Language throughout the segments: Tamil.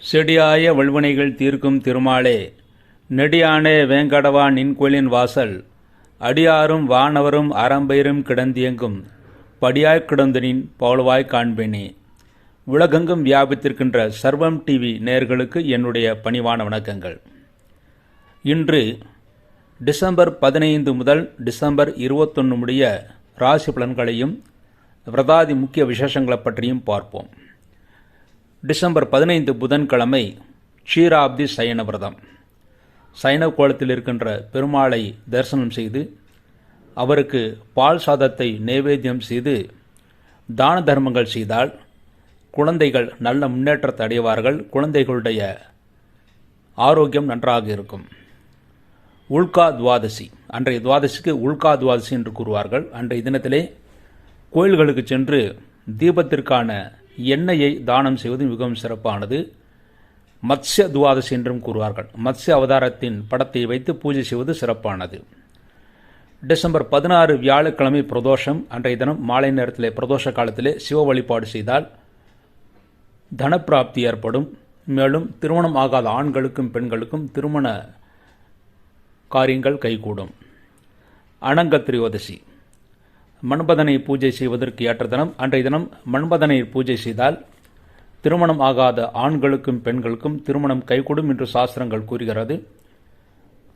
செடியாய வல்வினைகள் தீர்க்கும் திருமாலே, நெடியானே வேங்கடவா நின்கோயிலின் வாசல், அடியாரும் வானவரும் அறம்பயிரும் கிடந்தியங்கும் படியாய்க் கிடந்தனின் பவளவாய் காண்பேனே. உலகெங்கும் வியாபித்திருக்கின்ற சர்வம் டிவி நேயர்களுக்கு என்னுடைய பணிவான வணக்கங்கள். இன்று டிசம்பர் 15 முதல் டிசம்பர் 21 முடிய ராசி பலன்களையும் விரதாதி முக்கிய விசேஷங்களை பற்றியும் பார்ப்போம். டிசம்பர் 15 புதன்கிழமை க்ஷீராப்தி சயன விரதம். சயன கோலத்தில் இருக்கின்ற பெருமாளை தரிசனம் செய்து அவருக்கு பால் சாதத்தை நைவேத்தியம் செய்து தான தர்மங்கள் செய்தால் குழந்தைகள் நல்ல முன்னேற்றத்தை அடைவார்கள். குழந்தைகளுடைய ஆரோக்கியம் நன்றாக இருக்கும். உல்கா துவாதசி, அன்றைய துவாதசிக்கு உல்கா துவாதசி என்று கூறுவார்கள். அன்றைய தினத்திலே கோயில்களுக்கு சென்று தீபத்திற்கான எண்ணெயை தானம் செய்வது மிகவும் சிறப்பானது. மத்ஸ்ய துவாதசி என்றும் கூறுவார்கள். மத்ஸ்ய அவதாரத்தின் படத்தை வைத்து பூஜை செய்வது சிறப்பானது. டிசம்பர் 16 வியாழக்கிழமை பிரதோஷம். அன்றைய தினம் மாலை நேரத்திலே பிரதோஷ காலத்திலே சிவ வழிபாடு செய்தால் தனப்பிராப்தி ஏற்படும். மேலும் திருமணம் ஆகாத ஆண்களுக்கும் பெண்களுக்கும் திருமண காரியங்கள் கைகூடும். அனங்க திரியோதசி, மன்மதனை பூஜை செய்வதற்கு ஏற்ற தினம். அன்றைய தினம் மன்மதனை பூஜை செய்தால் திருமணம் ஆகாத ஆண்களுக்கும் பெண்களுக்கும் திருமணம் கைகூடும் என்று சாஸ்திரங்கள் கூறுகிறது.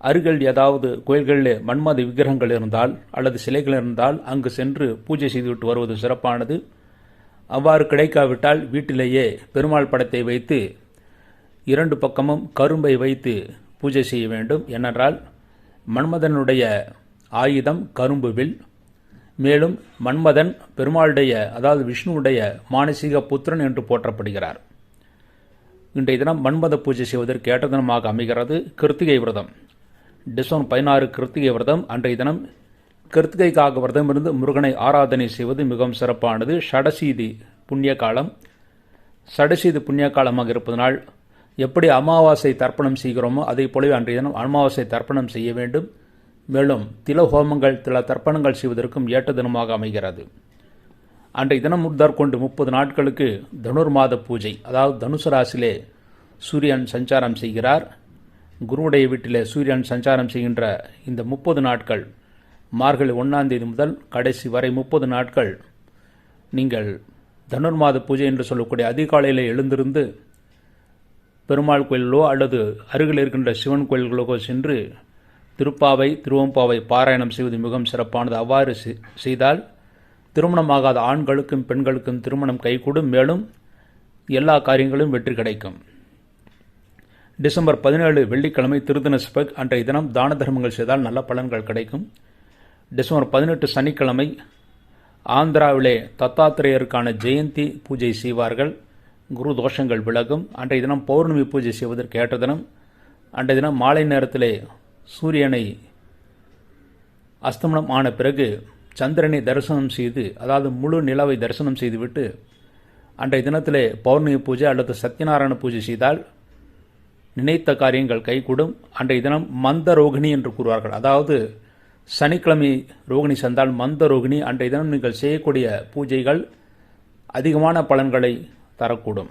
அருகில் ஏதாவது கோயில்களில் மன்மத விக்கிரகங்கள் இருந்தால் அல்லது சிலைகள் இருந்தால் அங்கு சென்று பூஜை செய்துவிட்டு வருவது சிறப்பானது. அவ்வாறு கிடைக்காவிட்டால் வீட்டிலேயே பெருமாள் படத்தை வைத்து 2 பக்கமும் கரும்பை வைத்து பூஜை செய்ய வேண்டும். ஏனென்றால் மன்மதனுடைய ஆயுதம் கரும்பு வில். மேலும் மன்மதன் பெருமாளுடைய, அதாவது விஷ்ணுவுடைய மானசீக புத்திரன் என்று போற்றப்படுகிறார். இன்றைய தினம் மன்மத பூஜை செய்வதற்கு ஏற்ற தினமாக அமைகிறது. கிருத்திகை விரதம், டிசம்பர் 16 கிருத்திகை விரதம். அன்றைய தினம் கிருத்திகைக்காக விரதம் இருந்து முருகனை ஆராதனை செய்வது மிகவும் சிறப்பானது. ஷடசீதி புண்ணிய காலம். ஷடசீதி புண்ணிய காலமாக இருப்பதனால் எப்படி அமாவாசை தர்ப்பணம் செய்கிறோமோ அதை போலவே அன்றைய தினம் அமாவாசை தர்ப்பணம் செய்ய வேண்டும். மேலும் தில ஹோமங்கள், தில தர்ப்பணங்கள் செய்வதற்கும் ஏற்ற தினமாக அமைகிறது. அன்றைய தினம் முதற்கொண்டு 30 நாட்களுக்கு தனுர் மாத பூஜை, அதாவது தனுசு ராசியிலே சூரியன் சஞ்சாரம் செய்கிறார். குருவுடைய வீட்டிலே சூரியன் சஞ்சாரம் செய்கின்ற இந்த 30 நாட்கள், மார்கழி 1ஆம் தேதி முதல் கடைசி வரை 30 நாட்கள் நீங்கள் தனுர் மாத பூஜை என்று சொல்லக்கூடிய அதிகாலையில் எழுந்திருந்து பெருமாள் கோயிலோ அல்லது அருகில் இருக்கின்ற சிவன் கோயில்களுக்கோ சென்று திருப்பாவை, திருவம்பாவை பாராயணம் செய்வது மிகவும் சிறப்பானது. அவ்வாறு செய்தால் திருமணமாகாத ஆண்களுக்கும் பெண்களுக்கும் திருமணம் கைகூடும். மேலும் எல்லா காரியங்களும் வெற்றி கிடைக்கும். டிசம்பர் 17 வெள்ளிக்கிழமை திருதின ஸ்பெக். அன்றைய தினம் தான தர்மங்கள் செய்தால் நல்ல பலன்கள் கிடைக்கும். டிசம்பர் 18 சனிக்கிழமை ஆந்திராவிலே தத்தாத்திரேயருக்கான ஜெயந்தி பூஜை செய்வார்கள். குரு தோஷங்கள் விலகும். அன்றைய தினம் பௌர்ணமி பூஜை செய்வதற்கு ஏற்ற தினம். அன்றைய தினம் மாலை நேரத்திலே சூரியனை அஸ்தமனம் ஆன பிறகு சந்திரனை தரிசனம் செய்து, அதாவது முழு நிலவை தரிசனம் செய்துவிட்டு அன்றைய தினத்திலே பௌர்ணமி பூஜை அல்லது சத்யநாராயண பூஜை செய்தால் நினைத்த காரியங்கள் கைகூடும். அன்றைய தினம் மந்த ரோகிணி என்று கூறுவார்கள். அதாவது சனிக்கிழமை ரோகிணி சந்தால் மந்த ரோகிணி. அன்றைய தினம் நீங்கள் செய்யக்கூடிய பூஜைகள் அதிகமான பலன்களை தரக்கூடும்.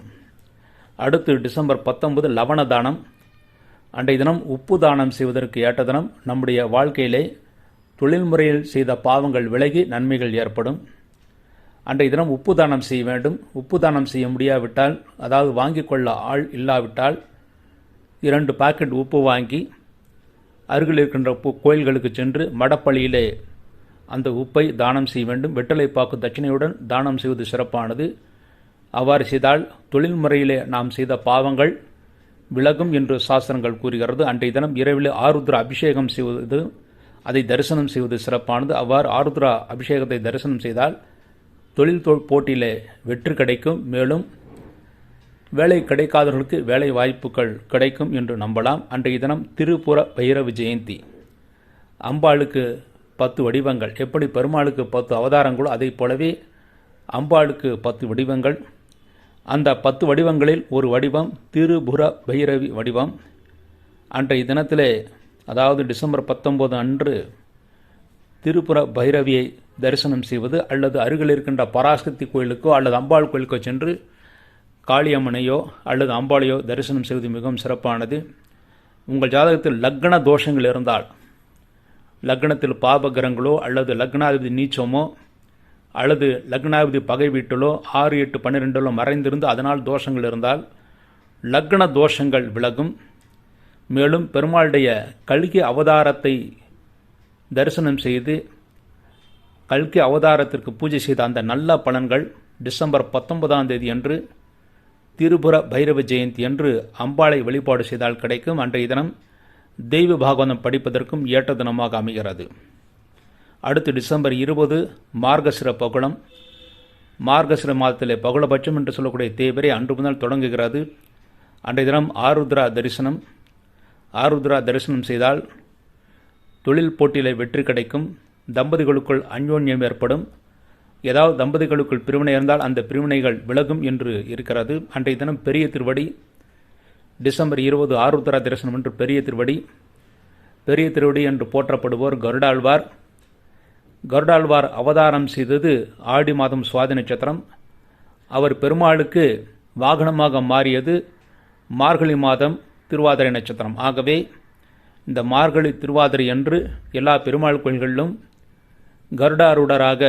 அடுத்து டிசம்பர் 19 லவண தானம். அன்றைய தினம் உப்பு தானம் செய்வதற்கு ஏற்ற தினம். நம்முடைய வாழ்க்கையிலே தொழில் முறையில் செய்த பாவங்கள் விலகி நன்மைகள் ஏற்படும். அன்றைய தினம் உப்பு தானம் செய்ய வேண்டும். உப்பு தானம் செய்ய முடியாவிட்டால், அதாவது வாங்கிக் கொள்ள ஆள் இல்லாவிட்டால் 2 பாக்கெட் உப்பு வாங்கி அருகில் இருக்கின்ற கோயில்களுக்கு சென்று மடப்பள்ளியிலே அந்த உப்பை தானம் செய்ய வேண்டும். வெற்றிலை பாக்கு தட்சிணையுடன் தானம் செய்வது சிறப்பானது. அவ்வாறு செய்தால் தொழில் முறையிலே நாம் செய்த பாவங்கள் விலகும் என்று சாஸ்திரங்கள் கூறுகிறது. அன்றைய தினம் இரவில் ஆருத்ரா அபிஷேகம் செய்வது, அதை தரிசனம் செய்வது சிறப்பானது. அவ்வாறு ஆருத்ரா அபிஷேகத்தை தரிசனம் செய்தால் தொழில் போட்டியிலே வெற்றி கிடைக்கும். மேலும் வேலை கிடைக்காதவர்களுக்கு வேலை வாய்ப்புகள் கிடைக்கும் என்று நம்பலாம். அன்றைய தினம் திரிபுர பைரவி ஜெயந்தி. அம்பாளுக்கு 10 வடிவங்கள். எப்படி பெருமாளுக்கு 10 அவதாரங்களோ அதை போலவே அம்பாளுக்கு 10 வடிவங்கள். அந்த 10 வடிவங்களில் ஒரு வடிவம் திரிபுர பைரவி வடிவம். அன்றைய தினத்திலே, அதாவது டிசம்பர் 19 அன்று திரிபுர பைரவியை தரிசனம் செய்வது அல்லது அருகில் இருக்கின்ற பராசக்தி கோயிலுக்கோ அல்லது அம்பாள் கோயிலுக்கோ சென்று காளியம்மனையோ அல்லது அம்பாளையோ தரிசனம் செய்வது மிகவும் சிறப்பானது. உங்கள் ஜாதகத்தில் லக்ன தோஷங்கள் இருந்தால், லக்னத்தில் பாபகிரகங்களோ அல்லது லக்னாதிபதி நீச்சமோ அல்லது லக்னாதிபதி பகை வீட்டிலோ 6, 8, 12 மறைந்திருந்து அதனால் தோஷங்கள் இருந்தால் லக்ன தோஷங்கள் விலகும். மேலும் பெருமாளுடைய கல்கி அவதாரத்தை தரிசனம் செய்து கல்கி அவதாரத்திற்கு பூஜை செய்த அந்த நல்ல பலன்கள் டிசம்பர் 19ஆம் தேதி அன்று திரிபுர பைரவ ஜெயந்தி அன்று அம்பாளை வழிபாடு செய்தால் கிடைக்கும். அன்றைய தினம் தெய்வ பாகவதம் படிப்பதற்கும் ஏற்ற தினமாக அமைகிறது. அடுத்து டிசம்பர் 20 மார்கசிர பகுளம். மார்கசிர மாதத்திலே பகுளபட்சம் என்று சொல்லக்கூடிய தேய்பிரை அன்று முதல் தொடங்குகிறது. அன்றைய தினம் ஆருத்ரா தரிசனம். ஆருத்ரா தரிசனம் செய்தால் தொழில் போட்டியிலே வெற்றி கிடைக்கும். தம்பதிகளுக்குள் அந்யோன்யம் ஏற்படும். ஏதாவது தம்பதிகளுக்குள் பிரிவினை இருந்தால் அந்த பிரிவினைகள் விலகும் என்று இருக்கிறது. அன்றைய தினம் பெரிய திருவடி. டிசம்பர் 20 ஆருத்ரா தரிசனம் என்று பெரிய திருவடி. பெரிய திருவடி என்று போற்றப்படுவோர் கருடாழ்வார். கருடாழ்வார் அவதாரம் செய்தது ஆடி மாதம் சுவாதி நட்சத்திரம். அவர் பெருமாளுக்கு வாகனமாக மாறியது மார்கழி மாதம் திருவாதிரை நட்சத்திரம். ஆகவே இந்த மார்கழி திருவாதிரை அன்று எல்லா பெருமாள் கோயில்களிலும் கருடாரூடராக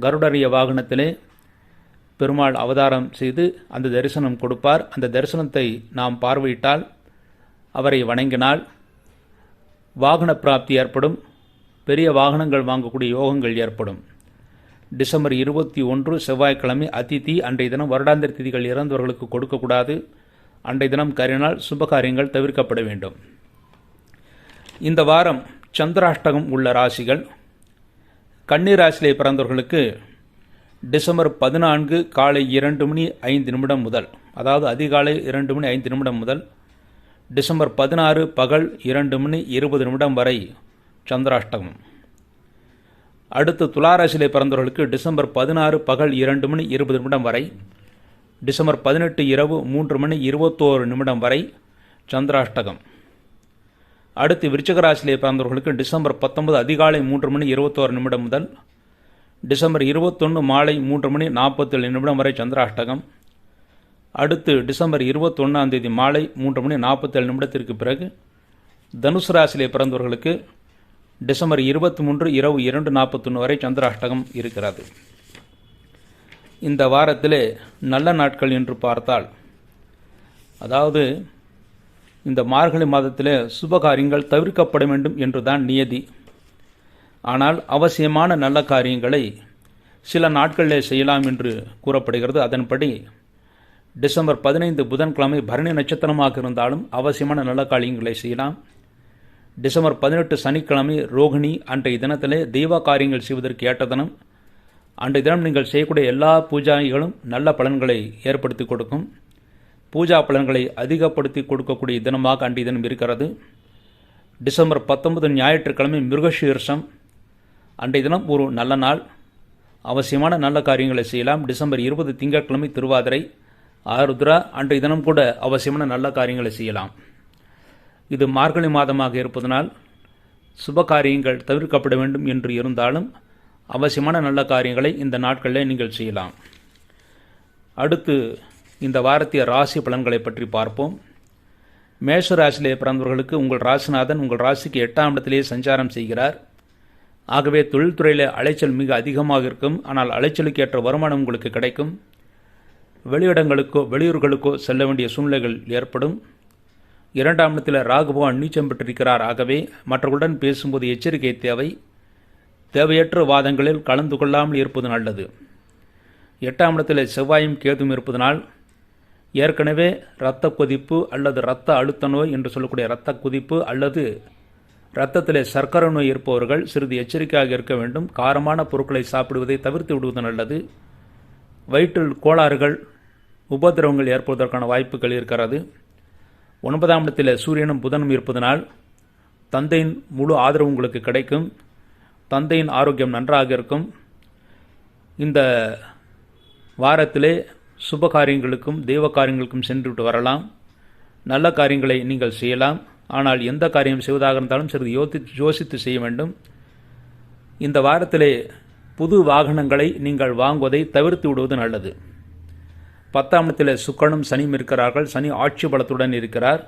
கருடரிய வாகனத்திலே பெருமாள் அவதாரம் செய்து அந்த தரிசனம் கொடுப்பார். அந்த தரிசனத்தை நாம் பார்வையிட்டால், அவரை வணங்கினால் வாகன பிராப்தி ஏற்படும். பெரிய வாகனங்கள் வாங்கக்கூடிய யோகங்கள் ஏற்படும். டிசம்பர் 21 செவ்வாய்க்கிழமை அதிதி. அன்றைய தினம் வருடாந்திர திதிகள் இறந்தவர்களுக்கு கொடுக்கக்கூடாது. அன்றைய தினம் கரிநாள், சுபகாரியங்கள் தவிர்க்கப்பட வேண்டும். இந்த வாரம் சந்திராஷ்டகம் உள்ள ராசிகள். கன்னி ராசியிலே பிறந்தவர்களுக்கு டிசம்பர் 14 காலை 2:05 முதல், அதாவது அதிகாலை 2:05 முதல் டிசம்பர் 16 பகல் 2:20 வரை சந்திராஷ்டகம். அடுத்து துளாராசியிலே பிறந்தவர்களுக்கு டிசம்பர் 16 பகல் 2:20 வரை, டிசம்பர் 18 இரவு 3:21 வரை சந்திராஷ்டகம். அடுத்து விருச்சிக ராசியிலே பிறந்தவர்களுக்கு டிசம்பர் 19 அதிகாலை 3:21 முதல் டிசம்பர் 21 மாலை 3:47 வரை சந்திராஷ்டகம். அடுத்து டிசம்பர் 21ஆம் தேதி மாலை 3:47 பிறகு தனுசு ராசியிலே பிறந்தவர்களுக்கு டிசம்பர் 23 இரவு 2:41 வரை சந்திராஷ்டகம் இருக்கிறது. இந்த வாரத்திலே நல்ல நாட்கள் என்று பார்த்தால், அதாவது இந்த மார்கழி மாதத்திலே சுபகாரியங்கள் தவிர்க்கப்பட வேண்டும் என்றுதான் நியதி. ஆனால் அவசியமான நல்ல காரியங்களை சில நாட்களிலே செய்யலாம் என்று கூறப்படுகிறது. அதன்படி டிசம்பர் 15 புதன்கிழமை பரணி நட்சத்திரமாக இருந்தாலும் அவசியமான நல்ல காரியங்களை செய்யலாம். டிசம்பர் 18 சனிக்கிழமை ரோகிணி. அன்றைய தினத்திலே தெய்வ காரியங்கள் செய்வதற்கு ஏற்ற தினம். அன்றைய தினம் நீங்கள் செய்யக்கூடிய எல்லா பூஜைகளும் நல்ல பலன்களை ஏற்படுத்தி கொடுக்கும். பூஜா பலன்களை அதிகப்படுத்தி கொடுக்கக்கூடிய தினமாக அன்றைய தினம் இருக்கிறது. டிசம்பர் 19 ஞாயிற்றுக்கிழமை மிருகசீர்ஷம். அன்றைய தினம் ஒரு நல்ல நாள். அவசியமான நல்ல காரியங்களை செய்யலாம். டிசம்பர் 20 திங்கட்கிழமை திருவாதிரை ஆருத்ரா. அன்றைய தினம் கூட அவசியமான நல்ல காரியங்களை செய்யலாம். இது மார்கழி மாதமாக இருப்பதனால் சுப காரியங்கள் தவிர்க்கப்பட வேண்டும் என்று இருந்தாலும் அவசியமான நல்ல காரியங்களை இந்த நாட்களில் நீங்கள் செய்யலாம். அடுத்து இந்த வாரத்திய ராசி பலன்களை பற்றி பார்ப்போம். மேஷ ராசியிலே பிறந்தவர்களுக்கு உங்கள் ராசிநாதன் உங்கள் ராசிக்கு 8ஆம் இடத்திலேயே சஞ்சாரம் செய்கிறார். ஆகவே தொழில்துறையில் அலைச்சல் மிக அதிகமாக இருக்கும். ஆனால் அலைச்சலுக்கு ஏற்ற வருமானம் உங்களுக்கு கிடைக்கும். வெளியிடங்களுக்கோ வெளியூர்களுக்கோ செல்ல வேண்டிய சூழ்நிலைகள் ஏற்படும். 2ஆம் இடத்தில் ராகு பகவான் நீச்சம் பெற்றிருக்கிறார். ஆகவே மற்றவர்களுடன் பேசும்போது எச்சரிக்கை தேவை. தேவையற்ற வாதங்களில் கலந்து கொள்ளாமல் இருப்பது நல்லது. 8ஆம் இடத்தில் செவ்வாயும் கேதும் இருப்பதனால் ஏற்கனவே இரத்த கொதிப்பு அல்லது இரத்த அழுத்த நோய் என்று சொல்லக்கூடிய இரத்த கொதிப்பு அல்லது இரத்தத்திலே சர்க்கரை நோய் இருப்பவர்கள் சிறிது எச்சரிக்கையாக இருக்க வேண்டும். காரமான பொருட்களை சாப்பிடுவதை தவிர்த்து விடுவது நல்லது. வயிற்றில் கோளாறுகள் உபதிரவங்கள் ஏற்படுவதற்கான வாய்ப்புகள் இருக்கிறது. 9ஆம் இடத்தில் சூரியனும் புதனும் இருப்பதனால் தந்தையின் முழு ஆதரவு உங்களுக்கு கிடைக்கும். தந்தையின் ஆரோக்கியம் நன்றாக இருக்கும். இந்த வாரத்திலே சுப காரியங்களுக்கும் தெய்வ காரியங்களுக்கும் சென்றுவிட்டு வரலாம். நல்ல காரியங்களை நீங்கள் செய்யலாம். ஆனால் எந்த காரியம் செய்வதாக இருந்தாலும் சிறிது யோசித்து செய்ய வேண்டும். இந்த வாரத்திலே புது வாகனங்களை நீங்கள் வாங்குவதை தவிர்த்து விடுவது நல்லது. 10ஆம் இடத்தில் சுக்கிரனும் சனியும் இருக்கிறார்கள். சனி ஆட்சி பலத்துடன் இருக்கிறார்.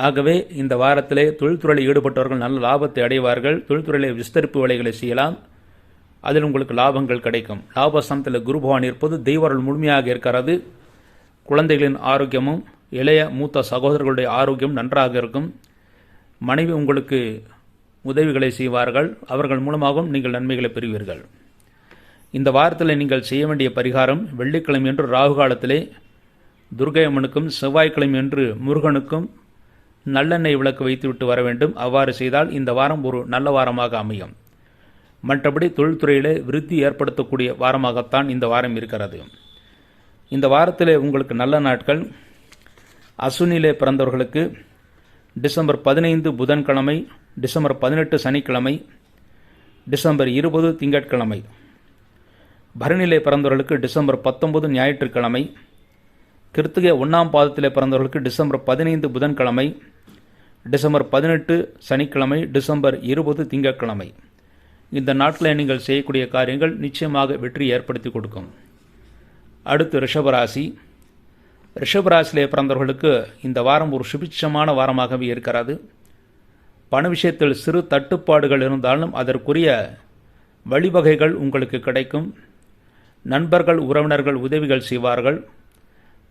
ஆகவே இந்த வாரத்திலே தொழில்துறையில் ஈடுபட்டவர்கள் நல்ல லாபத்தை அடைவார்கள். தொழில்துறையில் விஸ்தரிப்பு வேலைகளை செய்யலாம். அதில் உங்களுக்கு லாபங்கள் கிடைக்கும். லாபஸ்தானத்தில் குரு பகவான் இருப்பது தெய்வர்கள் முழுமையாக இருக்கிறது. குழந்தைகளின் ஆரோக்கியமும் இளைய மூத்த சகோதரர்களுடைய ஆரோக்கியம் நன்றாக இருக்கும். மனைவி உங்களுக்கு உதவிகளை செய்வார்கள். அவர்கள் மூலமாகவும் நீங்கள் நன்மைகளை பெறுவீர்கள். இந்த வாரத்தில் நீங்கள் செய்ய வேண்டிய பரிகாரம், வெள்ளிக்கிழமை என்று ராகு காலத்திலே துர்க்கை அம்மனுக்கும், செவ்வாய்க்கிழமை என்று முருகனுக்கும் நல்லெண்ணெய் விளக்கு வைத்துவிட்டு வர வேண்டும். அவ்வாறு செய்தால் இந்த வாரம் ஒரு நல்ல வாரமாக அமையும். மற்றபடி தொழில்துறையிலே விருத்தி ஏற்படுத்தக்கூடிய வாரமாகத்தான் இந்த வாரம் இருக்கிறது. இந்த வாரத்திலே உங்களுக்கு நல்ல நாட்கள், அசுனிலே பிறந்தவர்களுக்கு டிசம்பர் 15 புதன்கிழமை, டிசம்பர் 18 சனிக்கிழமை, டிசம்பர் 20 திங்கட்கிழமை. பரணிலே பிறந்தவர்களுக்கு டிசம்பர் 19 ஞாயிற்றுக்கிழமை. கிருத்திகை 1ஆம் பாதத்திலே பிறந்தவர்களுக்கு டிசம்பர் 15 புதன்கிழமை, டிசம்பர் 18 சனிக்கிழமை, டிசம்பர் 20 திங்கட்கிழமை. இந்த நாட்களில் நீங்கள் செய்யக்கூடிய காரியங்கள் நிச்சயமாக வெற்றி ஏற்படுத்தி கொடுக்கும். அடுத்து ரிஷபராசி. ரிஷபராசியிலே பிறந்தவர்களுக்கு இந்த வாரம் ஒரு சுபிட்சமான வாரமாகவே இருக்கிறது. பண விஷயத்தில் சிறு தட்டுப்பாடுகள் இருந்தாலும் அதற்குரிய வழிவகைகள் உங்களுக்கு கிடைக்கும். நண்பர்கள் உறவினர்கள் உதவிகள் செய்வார்கள்.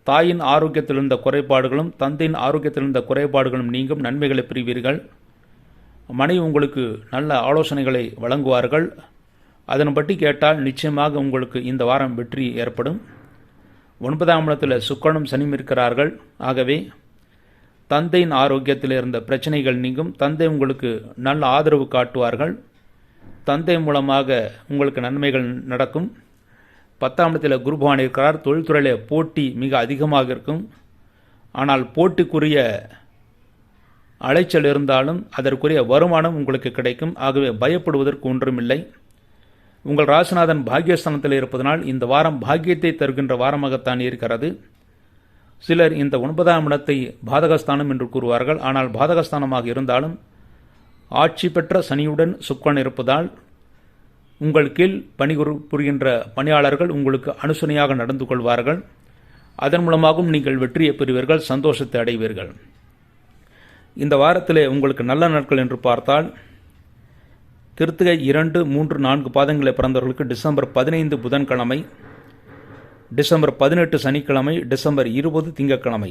தாயின் ஆரோக்கியத்தில் இருந்த குறைபாடுகளும் தந்தையின் ஆரோக்கியத்தில் இருந்த குறைபாடுகளும் நீங்கும். நன்மைகளை பெறுவீர்கள். மனைவி உங்களுக்கு நல்ல ஆலோசனைகளை வழங்குவார்கள். அதன்படி கேட்டால் நிச்சயமாக உங்களுக்கு இந்த வாரம் வெற்றி ஏற்படும். 9ஆம் இடத்தில் சுக்கிரனும் சனியும் இருக்கிறார்கள். ஆகவே தந்தையின் ஆரோக்கியத்தில் இருந்த பிரச்சனைகள் நீங்கும். தந்தை உங்களுக்கு நல்ல ஆதரவு காட்டுவார்கள். தந்தை மூலமாக உங்களுக்கு நன்மைகள் நடக்கும். 10ஆம் இடத்தில் குரு பகவான் இருக்கிறார். தொழில்துறையில் போட்டி மிக அதிகமாக இருக்கும். ஆனால் போட்டிக்குரிய அலைச்சல் இருந்தாலும் அதற்குரிய வருமானம் உங்களுக்கு கிடைக்கும். ஆகவே பயப்படுவதற்கு ஒன்றுமில்லை. உங்கள் ராசிநாதன் பாக்கியஸ்தானத்தில் இருப்பதனால் இந்த வாரம் பாக்கியத்தை தருகின்ற வாரமாகத்தான் இருக்கிறது. சிலர் இந்த 9ஆம் இடத்தை பாதகஸ்தானம் என்று கூறுவார்கள். ஆனால் பாதகஸ்தானமாக இருந்தாலும் ஆட்சி பெற்ற சனியுடன் சுக்கிரன் இருப்பதால் உங்கள் கீழ் புரிகின்ற பணியாளர்கள் உங்களுக்கு அனுசரணையாக நடந்து கொள்வார்கள். அதன் மூலமாகவும் நீங்கள் வெற்றியை பெறுவீர்கள், சந்தோஷத்தை அடைவீர்கள். இந்த வாரத்திலே உங்களுக்கு நல்ல நாட்கள் என்று பார்த்தால் கிருத்திகை 2, 3, 4 பாதங்களை பிறந்தவர்களுக்கு டிசம்பர் 15 புதன்கிழமை, டிசம்பர் 18 சனிக்கிழமை, டிசம்பர் 20 திங்கட்கிழமை.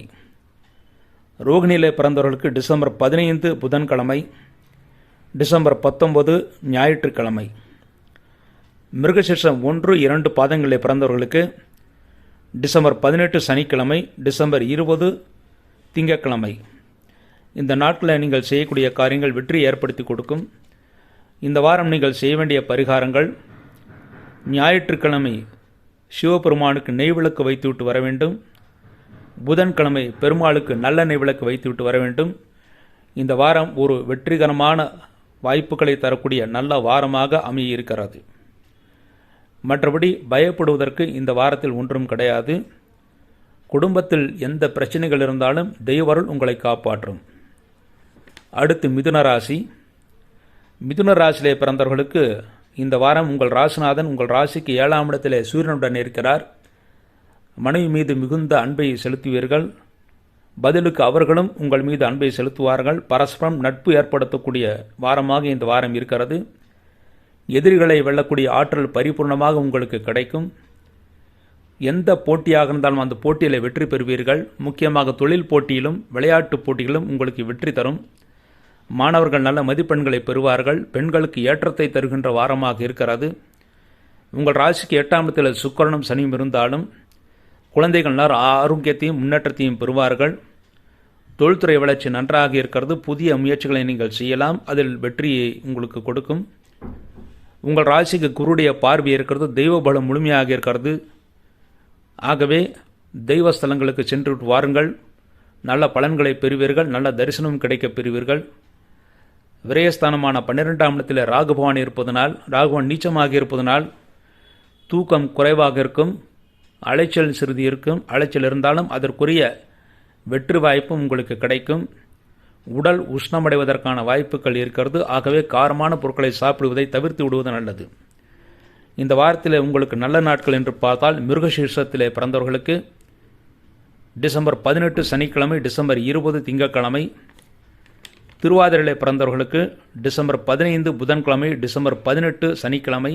ரோகிணியிலே பிறந்தவர்களுக்கு டிசம்பர் 15 புதன்கிழமை, டிசம்பர் 19 ஞாயிற்றுக்கிழமை. மிருகசீரிஷம் 1, 2 பாதங்களிலே பிறந்தவர்களுக்கு டிசம்பர் 18 சனிக்கிழமை, டிசம்பர் 20 திங்கட்கிழமை. இந்த நாட்களில் நீங்கள் செய்யக்கூடிய காரியங்கள் வெற்றி ஏற்படுத்தி கொடுக்கும். இந்த வாரம் நீங்கள் செய்ய வேண்டிய பரிகாரங்கள், ஞாயிற்றுக்கிழமை சிவபெருமானுக்கு நெய் விளக்கு வைத்துவிட்டு வர வேண்டும். புதன்கிழமை பெருமாளுக்கு நல்லெண்ணெய் விளக்கு வைத்துவிட்டு வர வேண்டும். இந்த வாரம் ஒரு வெற்றிகரமான வாய்ப்புகளை தரக்கூடிய நல்ல வாரமாக அமைய இருக்கிறது. மற்றபடி பயப்படுவதற்கு இந்த வாரத்தில் ஒன்றும் கிடையாது. குடும்பத்தில் எந்த பிரச்சனைகள் இருந்தாலும் தெய்வருள் உங்களை காப்பாற்றும். அடுத்து மிதுன ராசி. மிதுன ராசியிலே பிறந்தவர்களுக்கு இந்த வாரம் உங்கள் ராசிநாதன் உங்கள் ராசிக்கு 7ஆம் இடத்திலே சூரியனுடன் இருக்கிறார். மனைவி மீது மிகுந்த அன்பை செலுத்துவீர்கள். பதிலுக்கு அவர்களும் உங்கள் மீது அன்பை செலுத்துவார்கள். பரஸ்பரம் நட்பு ஏற்படுத்தக்கூடிய வாரமாக இந்த வாரம் இருக்கிறது. எதிரிகளை வெல்லக்கூடிய ஆற்றல் பரிபூர்ணமாக உங்களுக்கு கிடைக்கும். எந்த போட்டியாக இருந்தாலும் அந்த போட்டியில் வெற்றி பெறுவீர்கள். முக்கியமாக தொழில் போட்டியிலும் விளையாட்டு போட்டியிலும் உங்களுக்கு வெற்றி தரும். மாணவர்கள் நல்ல மதிப்பெண்களை பெறுவார்கள். பெண்களுக்கு ஏற்றத்தை தருகின்ற வாரமாக இருக்கிறது. உங்கள் ராசிக்கு 8ஆம் இடத்தில் சுக்கிரனும் சனியும் இருந்தாலும் குழந்தைகள் நல்ல ஆரோக்கியத்தையும் முன்னேற்றத்தையும் பெறுவார்கள். தொழில்துறை வளர்ச்சி நன்றாக இருக்கிறது. புதிய முயற்சிகளை நீங்கள் செய்யலாம். அதில் வெற்றியை உங்களுக்கு கொடுக்கும். உங்கள் ராசிக்கு குருடைய பார்வை இருக்கிறது. தெய்வ பலம் முழுமையாக இருக்கிறது. ஆகவே தெய்வ ஸ்தலங்களுக்கு சென்று வாருங்கள். நல்ல பலன்களை பெறுவீர்கள். நல்ல தரிசனமும் கிடைக்கப் பெறுவீர்கள். விரயஸ்தானமான 12ஆம் இடத்தில் ராகுபவான் இருப்பதனால், ராகுபவான் நீச்சமாக இருப்பதனால் தூக்கம் குறைவாக இருக்கும். அலைச்சல் சிறிது இருக்கும். அலைச்சல் இருந்தாலும் அதற்குரிய வெற்றி வாய்ப்பும் உங்களுக்கு கிடைக்கும். உடல் உஷ்ணமடைவதற்கான வாய்ப்புகள் இருக்கிறது. ஆகவே காரமான பொருட்களை சாப்பிடுவதை தவிர்த்து விடுவது நல்லது. இந்த வாரத்தில் உங்களுக்கு நல்ல நாட்கள் என்று பார்த்தால் மிருகசீரிஷத்திலே பிறந்தவர்களுக்கு டிசம்பர் 18 சனிக்கிழமை, டிசம்பர் 20 திங்கட்கிழமை. திருவாதிரையிலே பிறந்தவர்களுக்கு டிசம்பர் 15 புதன்கிழமை, டிசம்பர் 18 சனிக்கிழமை,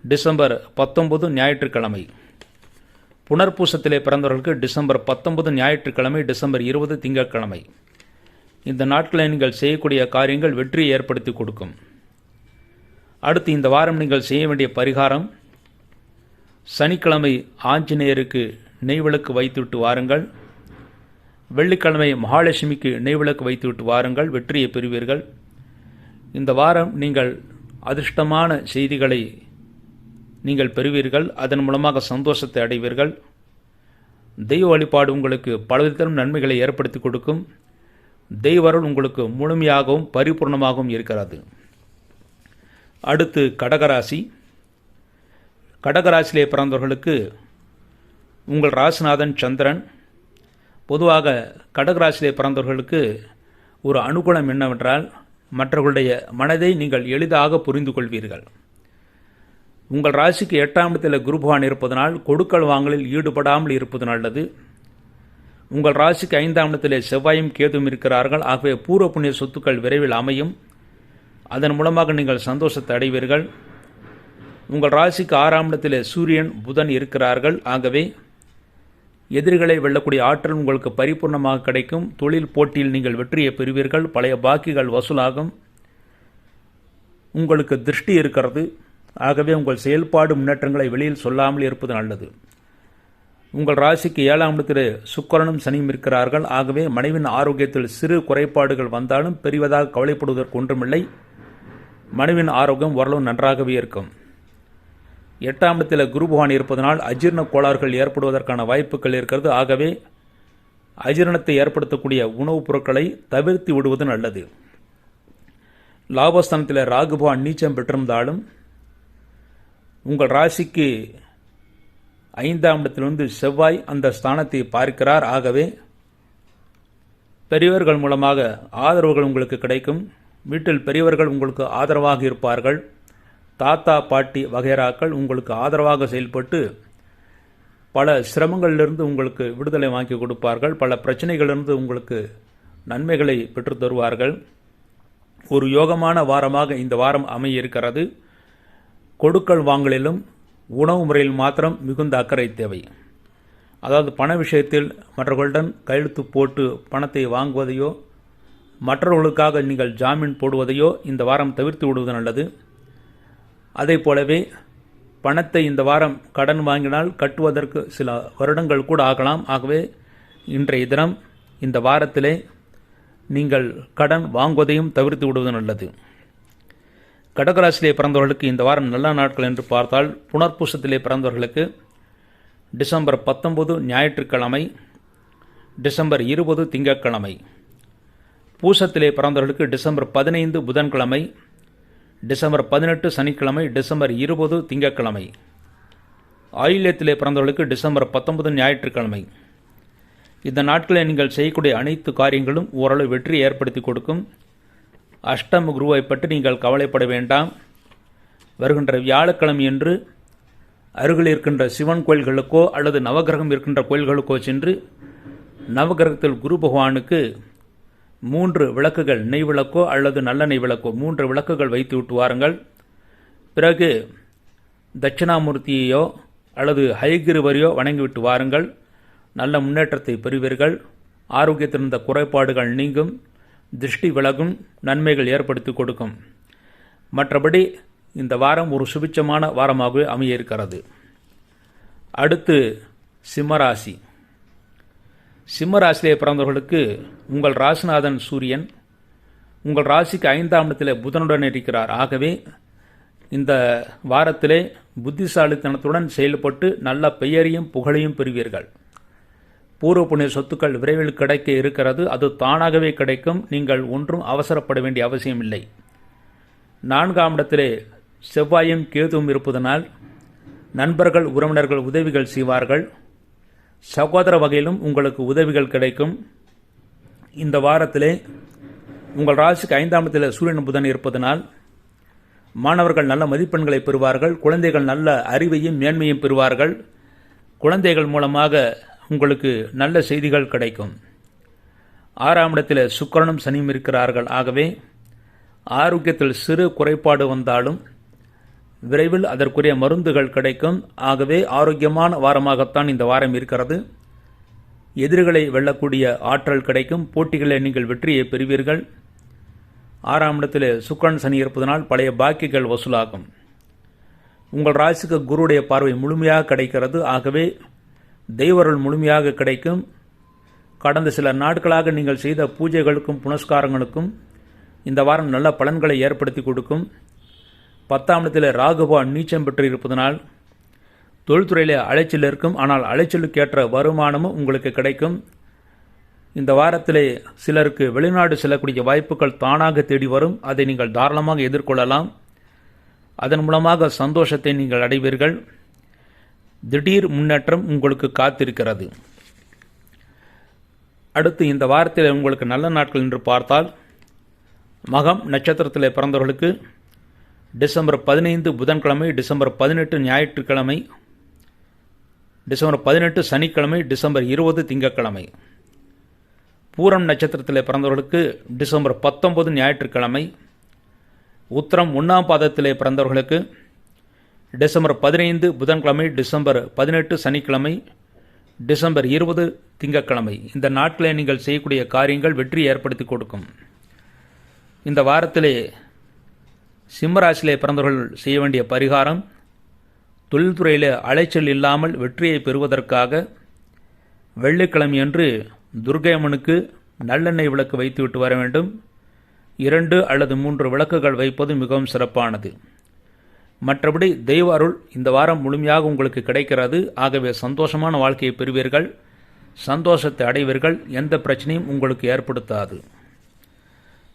டிசம்பர் 19 ஞாயிற்றுக்கிழமை. புனர்பூசத்திலே பிறந்தவர்களுக்கு டிசம்பர் 19 ஞாயிற்றுக்கிழமை, டிசம்பர் 20 திங்கட்கிழமை. இந்த நாட்களில் நீங்கள் செய்யக்கூடிய காரியங்கள் வெற்றியை ஏற்படுத்தி கொடுக்கும். அடுத்து இந்த வாரம் நீங்கள் செய்ய வேண்டிய பரிகாரம், சனிக்கிழமை ஆஞ்சநேயருக்கு நெய்விளக்கு வைத்துவிட்டு வாருங்கள். வெள்ளிக்கிழமை மகாலட்சுமிக்கு நெய்விளக்கு வைத்துவிட்டு வாருங்கள், வெற்றியை பெறுவீர்கள். இந்த வாரம் நீங்கள் அதிர்ஷ்டமான செய்திகளை நீங்கள் பெறுவீர்கள். அதன் மூலமாக சந்தோஷத்தை அடைவீர்கள். தெய்வ வழிபாடு உங்களுக்கு பலவிதத்திலும் நன்மைகளை ஏற்படுத்தி கொடுக்கும். தெய்வ அருள் உங்களுக்கு முழுமையாகவும் பரிபூர்ணமாகவும் இருக்கிறது. அடுத்து கடகராசி. கடகராசியிலே பிறந்தவர்களுக்கு உங்கள் ராசிநாதன் சந்திரன். பொதுவாக கடகராசியிலே பிறந்தவர்களுக்கு ஒரு அனுகூலம் என்னவென்றால், மற்றவர்களுடைய மனதை நீங்கள் எளிதாக புரிந்து கொள்வீர்கள். உங்கள் ராசிக்கு 8ஆம் இடத்தில் குரு பகவான் இருப்பதனால் கொடுக்கல் வாங்கலில் ஈடுபடாமல் இருப்பது நல்லது. உங்கள் ராசிக்கு 5ஆம் இடத்திலே செவ்வாயும் கேதுவும் இருக்கிறார்கள். ஆகவே பூர்வ புண்ணிய சொத்துக்கள் விரைவில் அமையும். அதன் மூலமாக நீங்கள் சந்தோஷத்தை அடைவீர்கள். உங்கள் ராசிக்கு 6ஆம் இடத்திலே சூரியன் புதன் இருக்கிறார்கள். ஆகவே எதிரிகளை வெல்லக்கூடிய ஆற்றல் உங்களுக்கு பரிபூர்ணமாக கிடைக்கும். தொழில் போட்டியில் நீங்கள் வெற்றியை பெறுவீர்கள். பழைய பாக்கிகள் வசூலாகும். உங்களுக்கு திருஷ்டி இருக்கிறது. ஆகவே உங்கள் செயல்பாடு முன்னேற்றங்களை வெளியில் சொல்லாமல் இருப்பது நல்லது. உங்கள் ராசிக்கு 7ஆம் இடத்திலே சுக்கிரனும் சனியும் இருக்கிறார்கள். ஆகவே மனைவின் ஆரோக்கியத்தில் சிறு குறைபாடுகள் வந்தாலும் பெரியதாக கவலைப்படுவதற்கு ஒன்றுமில்லை. மனைவின் ஆரோக்கியம் ஓரளவு நன்றாகவே இருக்கும். 8ஆம் இடத்தில் குரு பகவான் இருப்பதனால் அஜீரண கோளாறுகள் ஏற்படுவதற்கான வாய்ப்புகள் இருக்கிறது. ஆகவே அஜீரணத்தை ஏற்படுத்தக்கூடிய உணவுப் பொருட்களை தவிர்த்து விடுவது நல்லது. லாபஸ்தானத்தில் ராகு பகவான் நீச்சம் பெற்றிருந்தாலும் உங்கள் ராசிக்கு 5ஆம் இடத்திலிருந்து செவ்வாய் அந்த ஸ்தானத்தை பார்க்கிறார். ஆகவே பெரியவர்கள் மூலமாக ஆதரவுகள் உங்களுக்கு கிடைக்கும். வீட்டில் பெரியவர்கள் உங்களுக்கு ஆதரவாக இருப்பார்கள். தாத்தா பாட்டி வகைராக்கள் உங்களுக்கு ஆதரவாக செயல்பட்டு பல சிரமங்களிலிருந்து உங்களுக்கு விடுதலை வாங்கி கொடுப்பார்கள். பல பிரச்சனைகளிலிருந்து உங்களுக்கு நன்மைகளை பெற்று தருவார்கள். ஒரு யோகமான வாரமாக இந்த வாரம் அமைய இருக்கிறது. கொடுக்கல் வாங்கலிலும் உணவு முறையில் மாத்திரம் மிகுந்த அக்கறை தேவை. அதாவது பண விஷயத்தில் மற்றவர்களுடன் கையெழுத்து போட்டு பணத்தை வாங்குவதையோ மற்றவர்களுக்காக நீங்கள் ஜாமீன் போடுவதையோ இந்த வாரம் தவிர்த்து விடுவது நல்லது. அதே போலவே பணத்தை இந்த வாரம் கடன் வாங்கினால் கட்டுவதற்கு சில வருடங்கள் கூட ஆகலாம். ஆகவே இன்றைய தினம் இந்த வாரத்திலே நீங்கள் கடன் வாங்குவதையும் தவிர்த்து விடுவது நல்லது. கடகராசியிலே பிறந்தவர்களுக்கு இந்த வாரம் நல்ல நாட்கள் என்று பார்த்தால், புனர்பூசத்திலே பிறந்தவர்களுக்கு டிசம்பர் 19 ஞாயிற்றுக்கிழமை, டிசம்பர் 20 திங்கட்கிழமை. பூசத்திலே பிறந்தவர்களுக்கு டிசம்பர் 15 புதன்கிழமை, டிசம்பர் 18 சனிக்கிழமை, டிசம்பர் 20 திங்கட்கிழமை. ஆயில்யத்திலே பிறந்தவர்களுக்கு டிசம்பர் 19 ஞாயிற்றுக்கிழமை. இந்த நாட்களில் நீங்கள் செய்யக்கூடிய அனைத்து காரியங்களும் ஓரளவு வெற்றி ஏற்படுத்தி கொடுக்கும். அஷ்டம குருவை பற்றி நீங்கள் கவலைப்பட வேண்டாம். வருகின்ற வியாழக்கிழமை என்று அருகில் இருக்கின்ற சிவன் கோயில்களுக்கோ அல்லது நவகிரகம் இருக்கின்ற கோயில்களுக்கோ சென்று நவகிரகத்தில் குரு பகவானுக்கு 3 விளக்குகள், நெய் விளக்கோ அல்லது நல்லெண்ணெய் விளக்கோ 3 விளக்குகள் வைத்து விட்டு வாருங்கள். பிறகு தட்சிணாமூர்த்தியையோ அல்லது ஹயகிரிவரையோ வணங்கிவிட்டு வாருங்கள். நல்ல முன்னேற்றத்தை பெறுவீர்கள். ஆரோக்கியத்தில் இருந்த குறைபாடுகள் நீங்கும். திருஷ்டி விலகும். நன்மைகள் ஏற்படுத்தி கொடுக்கும். மற்றபடி இந்த வாரம் ஒரு சுபிட்சமான வாரமாகவே அமைய இருக்கிறது. அடுத்து சிம்மராசி. சிம்மராசியிலே பிறந்தவர்களுக்கு உங்கள் ராசிநாதன் சூரியன் உங்கள் ராசிக்கு 5ஆம் இடத்திலே புதனுடன் இருக்கிறார். ஆகவே இந்த வாரத்திலே புத்திசாலித்தனத்துடன் செயல்பட்டு நல்ல பெயரையும் புகழையும் பெறுவீர்கள். பூர்வ புண்ணிய சொத்துக்கள் விரைவில் கிடைக்க இருக்கிறது. அது தானாகவே கிடைக்கும். நீங்கள் ஒன்றும் அவசரப்பட வேண்டிய அவசியமில்லை. 4ஆம் இடத்திலே செவ்வாயும் கேதுவும் இருப்பதனால் நண்பர்கள் உறவினர்கள் உதவிகள் செய்வார்கள். சகோதர வகையிலும் உங்களுக்கு உதவிகள் கிடைக்கும். இந்த வாரத்திலே உங்கள் ராசிக்கு 5ஆம் இடத்தில் சூரியன் புதன் இருப்பதனால் மாணவர்கள் நல்ல மதிப்பெண்களை பெறுவார்கள். குழந்தைகள் நல்ல அறிவையும் மேன்மையும் பெறுவார்கள். குழந்தைகள் மூலமாக உங்களுக்கு நல்ல செய்திகள் கிடைக்கும். 6ஆம் இடத்தில் சுக்கிரனும் சனியும் இருக்கிறார்கள். ஆகவே ஆரோக்கியத்தில் சிறு குறைபாடு வந்தாலும் விரைவில் அதற்குரிய மருந்துகள் கிடைக்கும். ஆகவே ஆரோக்கியமான வாரமாகத்தான் இந்த வாரம் இருக்கிறது. எதிரிகளை வெல்லக்கூடிய ஆற்றல் கிடைக்கும். போட்டிகளை நீங்கள் வெற்றியை பெறுவீர்கள். 6ஆம் இடத்தில் சுக்கிரன் சனி இருப்பதனால் பழைய பாக்கிகள் வசூலாகும். உங்கள் ராசிக்கு குருவுடைய பார்வை முழுமையாக கிடைக்கிறது. ஆகவே தெய்வருள் முழுமையாக கிடைக்கும். கடந்த சில நாட்களாக நீங்கள் செய்த பூஜைகளுக்கும் புனஸ்காரங்களுக்கும் இந்த வாரம் நல்ல பலன்களை ஏற்படுத்தி கொடுக்கும். 10ஆம் இடத்தில் ராகுபவான் நீச்சம் பெற்று இருப்பதனால் தொழில்துறையில் அலைச்சல் இருக்கும். ஆனால் அலைச்சலுக்கேற்ற வருமானமும் உங்களுக்கு கிடைக்கும். இந்த வாரத்திலே சிலருக்கு வெளிநாடு செல்லக்கூடிய வாய்ப்புகள் தானாக தேடி வரும். அதை நீங்கள் தாராளமாக எதிர்கொள்ளலாம். அதன் மூலமாக சந்தோஷத்தை நீங்கள் அடைவீர்கள். திடீர் முன்னேற்றம் உங்களுக்கு காத்திருக்கிறது. அடுத்து இந்த வாரத்தில் உங்களுக்கு நல்ல நாட்கள் என்று பார்த்தால் மகம் நட்சத்திரத்தில் பிறந்தவர்களுக்கு டிசம்பர் 15 புதன்கிழமை, டிசம்பர் 18 ஞாயிற்றுக்கிழமை, டிசம்பர் 18 சனிக்கிழமை, டிசம்பர் 20 திங்கட்கிழமை. பூரம் நட்சத்திரத்தில் பிறந்தவர்களுக்கு டிசம்பர் 19 ஞாயிற்றுக்கிழமை, உத்திரம் 1ஆம் பாதத்திலே பிறந்தவர்களுக்கு டிசம்பர் 15 புதன்கிழமை, டிசம்பர் 18 சனிக்கிழமை, டிசம்பர் 20 திங்கட்கிழமை. இந்த நாட்களில் நீங்கள் செய்யக்கூடிய காரியங்கள் வெற்றி ஏற்படுத்தி கொடுக்கும். இந்த வாரத்திலே சிம்மராசியிலே பிறந்தவர்கள் செய்ய வேண்டிய பரிகாரம், தொழில்துறையில் அலைச்சல் இல்லாமல் வெற்றியை பெறுவதற்காக வெள்ளிக்கிழமையன்று துர்க்கை அம்மனுக்கு நல்லெண்ணெய் விளக்கு வைத்துவிட்டு வர வேண்டும். 2 அல்லது 3 விளக்குகள் வைப்பது மிகவும் சிறப்பானது. மற்றபடி தெய்வ அருள் இந்த வாரம் முழுமையாக உங்களுக்கு கிடைக்கிறது. ஆகவே சந்தோஷமான வாழ்க்கையை பெறுவீர்கள். சந்தோஷத்தை அடைவீர்கள். எந்த பிரச்சனையும் உங்களுக்கு ஏற்படுத்தாது.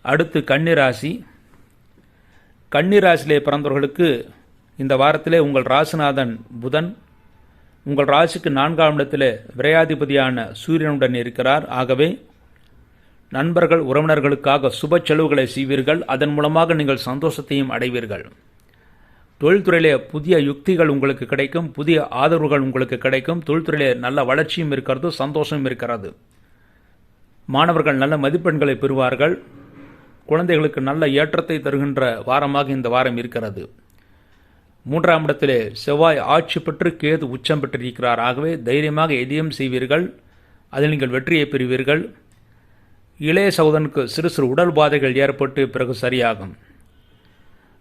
அடுத்து கன்னிராசி. கன்னிராசியிலே பிறந்தவர்களுக்கு இந்த வாரத்திலே உங்கள் ராசிநாதன் புதன் உங்கள் ராசிக்கு 4ஆம் இடத்திலே விரையாதிபதியான சூரியனுடன் இருக்கிறார். ஆகவே நண்பர்கள் உறவினர்களுக்காக சுப செலவுகளை செய்வீர்கள். அதன் மூலமாக நீங்கள் சந்தோஷத்தையும் அடைவீர்கள். தொழில்துறையிலே புதிய யுக்திகள் உங்களுக்கு கிடைக்கும். புதிய ஆதரவுகள் உங்களுக்கு கிடைக்கும். தொழில்துறையிலே நல்ல வளர்ச்சியும் இருக்கிறது, சந்தோஷமும் இருக்கிறது. மாணவர்கள் நல்ல மதிப்பெண்களை பெறுவார்கள். குழந்தைகளுக்கு நல்ல ஏற்றத்தை தருகின்ற வாரமாக இந்த வாரம் இருக்கிறது. 3ஆம் இடத்திலே செவ்வாய் ஆட்சி பெற்று கேது உச்சம் பெற்றிருக்கிறார். ஆகவே தைரியமாக எதையும் செய்வீர்கள். அதில் நீங்கள் வெற்றியை பெறுவீர்கள். இளைய சகோதரனுக்கு சிறு சிறு உடல் பாதைகள் ஏற்பட்டு பிறகு சரியாகும்.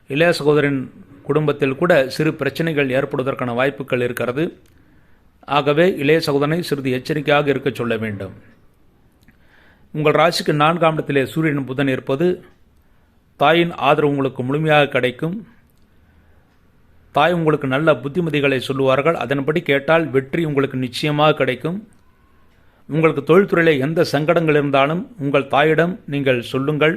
இளைய சகோதரின் குடும்பத்தில் கூட சிறு பிரச்சனைகள் ஏற்படுவதற்கான வாய்ப்புகள் இருக்கிறது. ஆகவே இளைய சகோதரனை சிறிது எச்சரிக்கையாக இருக்க சொல்ல வேண்டும். உங்கள் ராசிக்கு 4ஆம் இடத்திலே சூரியன் புதன் இருப்பது தாயின் ஆதரவு உங்களுக்கு முழுமையாக கிடைக்கும். தாய் உங்களுக்கு நல்ல புத்திமதிகளை சொல்லுவார்கள். அதன்படி கேட்டால் வெற்றி உங்களுக்கு நிச்சயமாக கிடைக்கும். உங்களுக்கு தொழில்துறையில் எந்த சங்கடங்கள் இருந்தாலும் உங்கள் தாயிடம் நீங்கள் சொல்லுங்கள்.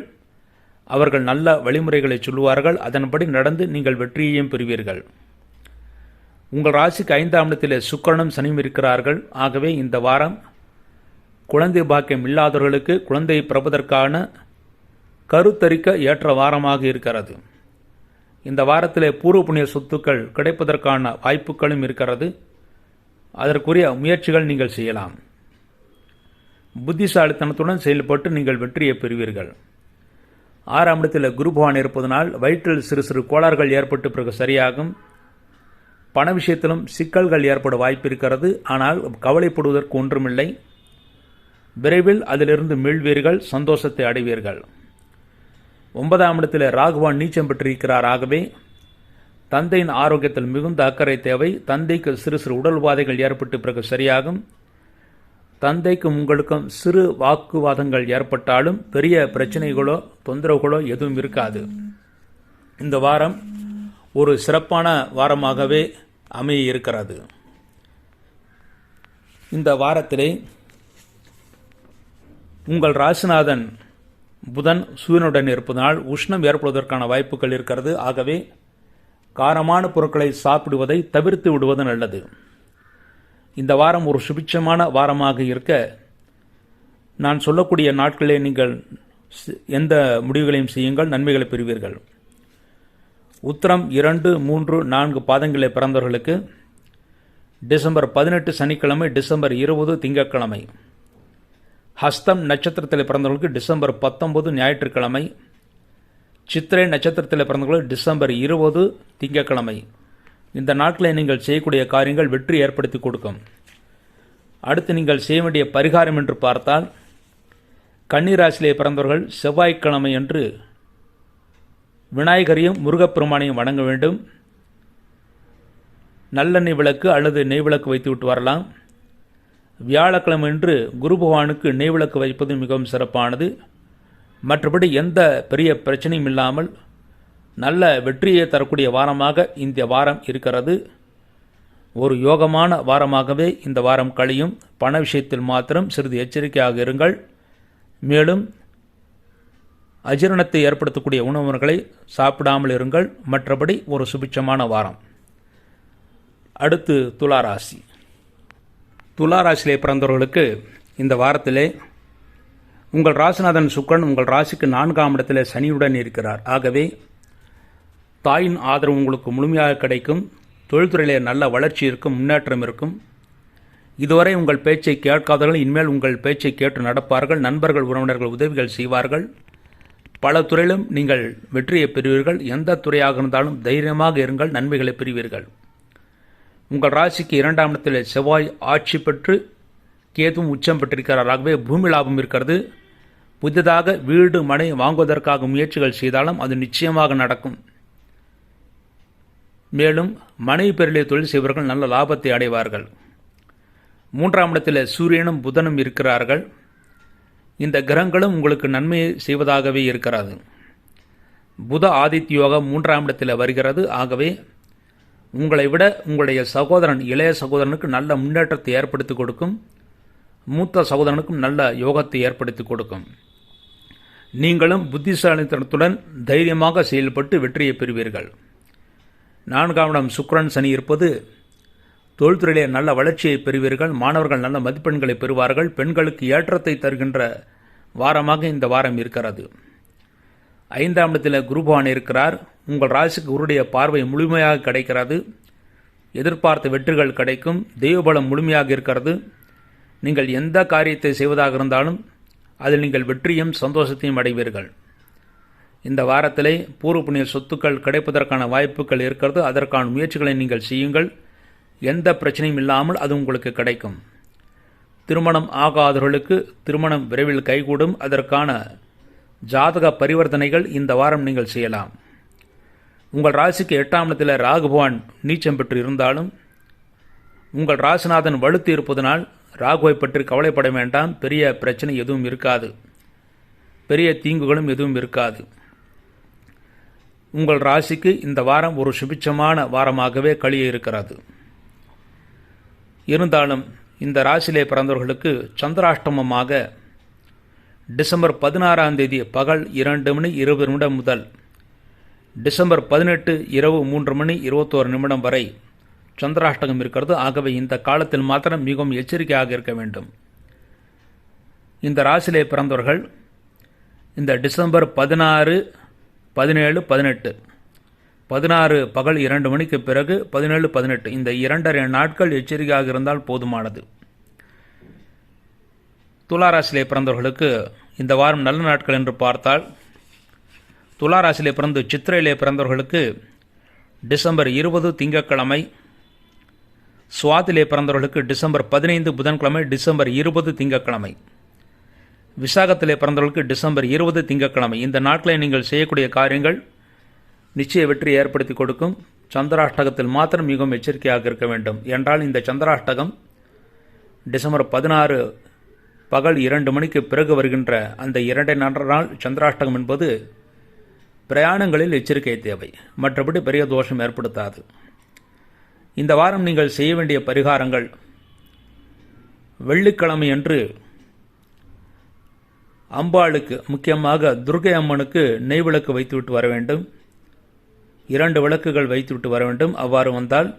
அவர்கள் நல்ல வழிமுறைகளை சொல்லுவார்கள். அதன்படி நடந்து நீங்கள் வெற்றியையும் பெறுவீர்கள். உங்கள் ராசிக்கு 5ஆம் இடத்திலே சுக்கிரனும் சனியும் இருக்கிறார்கள். ஆகவே இந்த வாரம் குழந்தை பாக்கியம் இல்லாதவர்களுக்கு குழந்தை பிறப்பதற்கான கருத்தரிக்க ஏற்ற வாரமாக இருக்கிறது. இந்த வாரத்திலே பூர்வ புண்ணிய சொத்துக்கள் கிடைப்பதற்கான வாய்ப்புகளும் இருக்கிறது. அதற்குரிய முயற்சிகள் நீங்கள் செய்யலாம். புத்திசாலித்தனத்துடன் செயல்பட்டு நீங்கள் வெற்றியை பெறுவீர்கள். 6ஆம் இடத்தில் குரு பகவான் இருப்பதனால் வயிற்றில் சிறு சிறு கோளாறுகள் ஏற்பட்டு பிறகு சரியாகும். பண விஷயத்திலும் சிக்கல்கள் ஏற்பட வாய்ப்பு இருக்கிறது. ஆனால் கவலைப்படுவதற்கு ஒன்றுமில்லை. விரைவில் அதிலிருந்து மீள்வீர்கள். சந்தோஷத்தை அடைவீர்கள். 9ஆம் இடத்தில் ராகுவான் நீச்சம் பெற்றிருக்கிறார். ஆகவே தந்தையின் ஆரோக்கியத்தில் மிகுந்த அக்கறை தேவை. தந்தைக்கு சிறு சிறு உடல் உபாதைகள் ஏற்பட்டு பிறகு சரியாகும். தந்தைக்கும் உங்களுக்கும் சிறு வாக்குவாதங்கள் ஏற்பட்டாலும் பெரிய பிரச்சனைகளோ தொந்தரவுகளோ எதுவும் இருக்காது. இந்த வாரம் ஒரு சிறப்பான வாரமாகவே அமைய இருக்கிறது. இந்த வாரத்திலே உங்கள் ராசிநாதன் புதன் சூரியனுடன் இருப்பதனால் உஷ்ணம் ஏற்படுவதற்கான வாய்ப்புகள் இருக்கிறது. ஆகவே காரமான பொருட்களை சாப்பிடுவதை தவிர்த்து விடுவது நல்லது. இந்த வாரம் ஒரு சுபிட்சமான வாரமாக இருக்க நான் சொல்லக்கூடிய நாட்களிலே நீங்கள் எந்த முடிவுகளையும் செய்யுங்கள், நன்மைகளை பெறுவீர்கள். உத்திரம் 2, 3, 4 பாதங்களில் பிறந்தவர்களுக்கு டிசம்பர் 18 சனிக்கிழமை, டிசம்பர் 20 திங்கட்கிழமை. ஹஸ்தம் நட்சத்திரத்தில் பிறந்தவர்களுக்கு டிசம்பர் 19 ஞாயிற்றுக்கிழமை. சித்திரை நட்சத்திரத்தில் பிறந்தவர்களுக்கு டிசம்பர் 20 திங்கட்கிழமை. இந்த நாட்களில் நீங்கள் செய்யக்கூடிய காரியங்கள் வெற்றி ஏற்படுத்தி கொடுக்கும். அடுத்து நீங்கள் செய்ய வேண்டிய பரிகாரம் என்று பார்த்தால், கன்னிராசியிலே பிறந்தவர்கள் செவ்வாய்க்கிழமை அன்று விநாயகரையும் முருகப்பெருமானையும் வணங்க வேண்டும். நல்லெண்ணெய் விளக்கு அல்லது நெய் விளக்கு வைத்துவிட்டு வரலாம். வியாழக்கிழமை அன்று குரு பகவானுக்கு நெய் விளக்கு வைப்பது மிகவும் சிறப்பானது. மற்றபடி எந்த பெரிய பிரச்சனையும் இல்லாமல் நல்ல வெற்றியை தரக்கூடிய வாரமாக இந்த வாரம் இருக்கிறது. ஒரு யோகமான வாரமாகவே இந்த வாரம் கழியும். பண விஷயத்தில் மாத்திரம் சிறிது எச்சரிக்கையாக இருங்கள். மேலும் அஜீரணத்தை ஏற்படுத்தக்கூடிய உணவுகளை சாப்பிடாமல் இருங்கள். மற்றபடி ஒரு சுபிட்சமான வாரம். அடுத்து துளாராசி. துளாராசியிலே பிறந்தவர்களுக்கு இந்த வாரத்திலே உங்கள் ராசிநாதன் சுக்கிரன் உங்கள் ராசிக்கு 4ஆம் இடத்திலே சனியுடன் இருக்கிறார். ஆகவே தாயின் ஆதரவு உங்களுக்கு முழுமையாக கிடைக்கும். தொழில்துறையிலே நல்ல வளர்ச்சி இருக்கும், முன்னேற்றம் இருக்கும். இதுவரை உங்கள் பேச்சை கேட்காதவர்கள் இனிமேல் உங்கள் பேச்சை கேட்டு நடப்பார்கள். நண்பர்கள், உறவினர்கள் உதவிகள் செய்வார்கள். பல துறையிலும் நீங்கள் வெற்றியை பெறுவீர்கள். எந்த துறையாக இருந்தாலும் தைரியமாக இருங்கள், நன்மைகளை பெறுவீர்கள். உங்கள் ராசிக்கு 2ஆம் இடத்தில் செவ்வாய் ஆட்சி பெற்று கேதுவும் உச்சம் பெற்றிருக்கிறார். ஆகவே பூமி லாபம் இருக்கிறது. புதிதாக வீடு மனை வாங்குவதற்காக முயற்சிகள் செய்தாலும் அது நிச்சயமாக நடக்கும். மேலும் மனைவி பேரிலே தொழில் செய்வர்கள் நல்ல லாபத்தை அடைவார்கள். 3ஆம் இடத்தில் சூரியனும் புதனும் இருக்கிறார்கள். இந்த கிரகங்களும் உங்களுக்கு நன்மையை செய்வதாகவே இருக்கிறது. புத ஆதித்ய யோகம் 3ஆம் இடத்தில் வருகிறது. ஆகவே உங்களை விட உங்களுடைய சகோதரன், இளைய சகோதரனுக்கு நல்ல முன்னேற்றத்தை ஏற்படுத்தி கொடுக்கும். மூத்த சகோதரனுக்கும் நல்ல யோகத்தை ஏற்படுத்தி கொடுக்கும். நீங்களும் புத்திசாலித்தனத்துடன் தைரியமாக செயல்பட்டு வெற்றியை பெறுவீர்கள். 4ஆம் இடம் சுக்கிரன் சனி இருப்பது தொழில்துறையிலே நல்ல வளர்ச்சியை பெறுவீர்கள். மாணவர்கள் நல்ல மதிப்பெண்களை பெறுவார்கள். பெண்களுக்கு ஏற்றத்தை தருகின்ற வாரமாக இந்த வாரம் இருக்கிறது. 5ஆம் இடத்தில் குரு பகவான் இருக்கிறார். உங்கள் ராசிக்கு குருடைய பார்வை முழுமையாக கிடைக்கிறது. எதிர்பார்த்த வெற்றிகள் கிடைக்கும். தெய்வபலம் முழுமையாக இருக்கிறது. நீங்கள் எந்த காரியத்தை செய்வதாக இருந்தாலும் அதில் நீங்கள் வெற்றியும் சந்தோஷத்தையும் அடைவீர்கள். இந்த வாரத்திலே பூர்வ புண்ணிய சொத்துக்கள் கிடைப்பதற்கான வாய்ப்புகள் இருக்கிறது. அதற்கான முயற்சிகளை நீங்கள் செய்யுங்கள். எந்த பிரச்சனையும் இல்லாமல் அது உங்களுக்கு கிடைக்கும். திருமணம் ஆகாதவர்களுக்கு திருமணம் விரைவில் கைகூடும். அதற்கான ஜாதக பரிவர்த்தனைகள் இந்த வாரம் நீங்கள் செய்யலாம். உங்கள் ராசிக்கு 8ஆம் இடத்தில் ராகு பகவான் நீச்சம் பெற்று இருந்தாலும் உங்கள் ராசிநாதன் வலுத்து இருப்பதனால் ராகுவை பற்றி கவலைப்பட வேண்டாம். பெரிய பிரச்சனை எதுவும் இருக்காது. பெரிய தீங்குகளும் எதுவும் இருக்காது. உங்கள் ராசிக்கு இந்த வாரம் ஒரு சுபிட்சமான வாரமாகவே கழிய இருக்கிறது. இருந்தாலும் இந்த ராசியிலே பிறந்தவர்களுக்கு சந்திராஷ்டமமாக டிசம்பர் 16ஆம் தேதி பகல் 2:20 முதல் டிசம்பர் 18 இரவு 3:21 வரை சந்திராஷ்டகம் இருக்கிறது. ஆகவே இந்த காலத்தில் மாத்திரம் மிகவும் எச்சரிக்கையாக இருக்க வேண்டும். இந்த ராசியிலே பிறந்தவர்கள் இந்த டிசம்பர் 16, 17, 18 16 பகல் 2 மணிக்கு பிறகு 17, 18 இந்த 2.5 நாட்கள் எச்சரிக்கையாக இருந்தால் போதுமானது. துளாராசியிலே பிறந்தவர்களுக்கு இந்த வாரம் நல்ல நாட்கள் என்று பார்த்தால், துளாராசியிலே பிறந்து சித்திரையிலே பிறந்தவர்களுக்கு டிசம்பர் 20 திங்கட்கிழமை, சுவாதிலே பிறந்தவர்களுக்கு டிசம்பர் 15 புதன்கிழமை, டிசம்பர் 20 திங்கட்கிழமை, விசாகத்திலே பிறந்தவர்களுக்கு டிசம்பர் 20 திங்கட்கிழமை. இந்த நாட்களை நீங்கள் செய்யக்கூடிய காரியங்கள் நிச்சய வெற்றி ஏற்படுத்தி கொடுக்கும். சந்திராஷ்டகத்தில் மாத்திரம் மிகவும் எச்சரிக்கையாக இருக்க வேண்டும். என்றால் இந்த சந்திராஷ்டகம் டிசம்பர் 16 பகல் 2 மணிக்கு பிறகு வருகின்ற அந்த 2.5 நாள் சந்திராஷ்டகம் என்பது பிரயாணங்களில் எச்சரிக்கை தேவை. மற்றபடி பெரிய தோஷம் ஏற்படுத்தாது. இந்த வாரம் நீங்கள் செய்ய வேண்டிய பரிகாரங்கள்: வெள்ளிக்கிழமை அன்று அம்பாளுக்கு, முக்கியமாக துர்க்கை அம்மனுக்கு நெய் விளக்கு வைத்துவிட்டு வர வேண்டும். 2 விளக்குகள் வைத்துவிட்டு வர வேண்டும். அவ்வாறு வந்தால்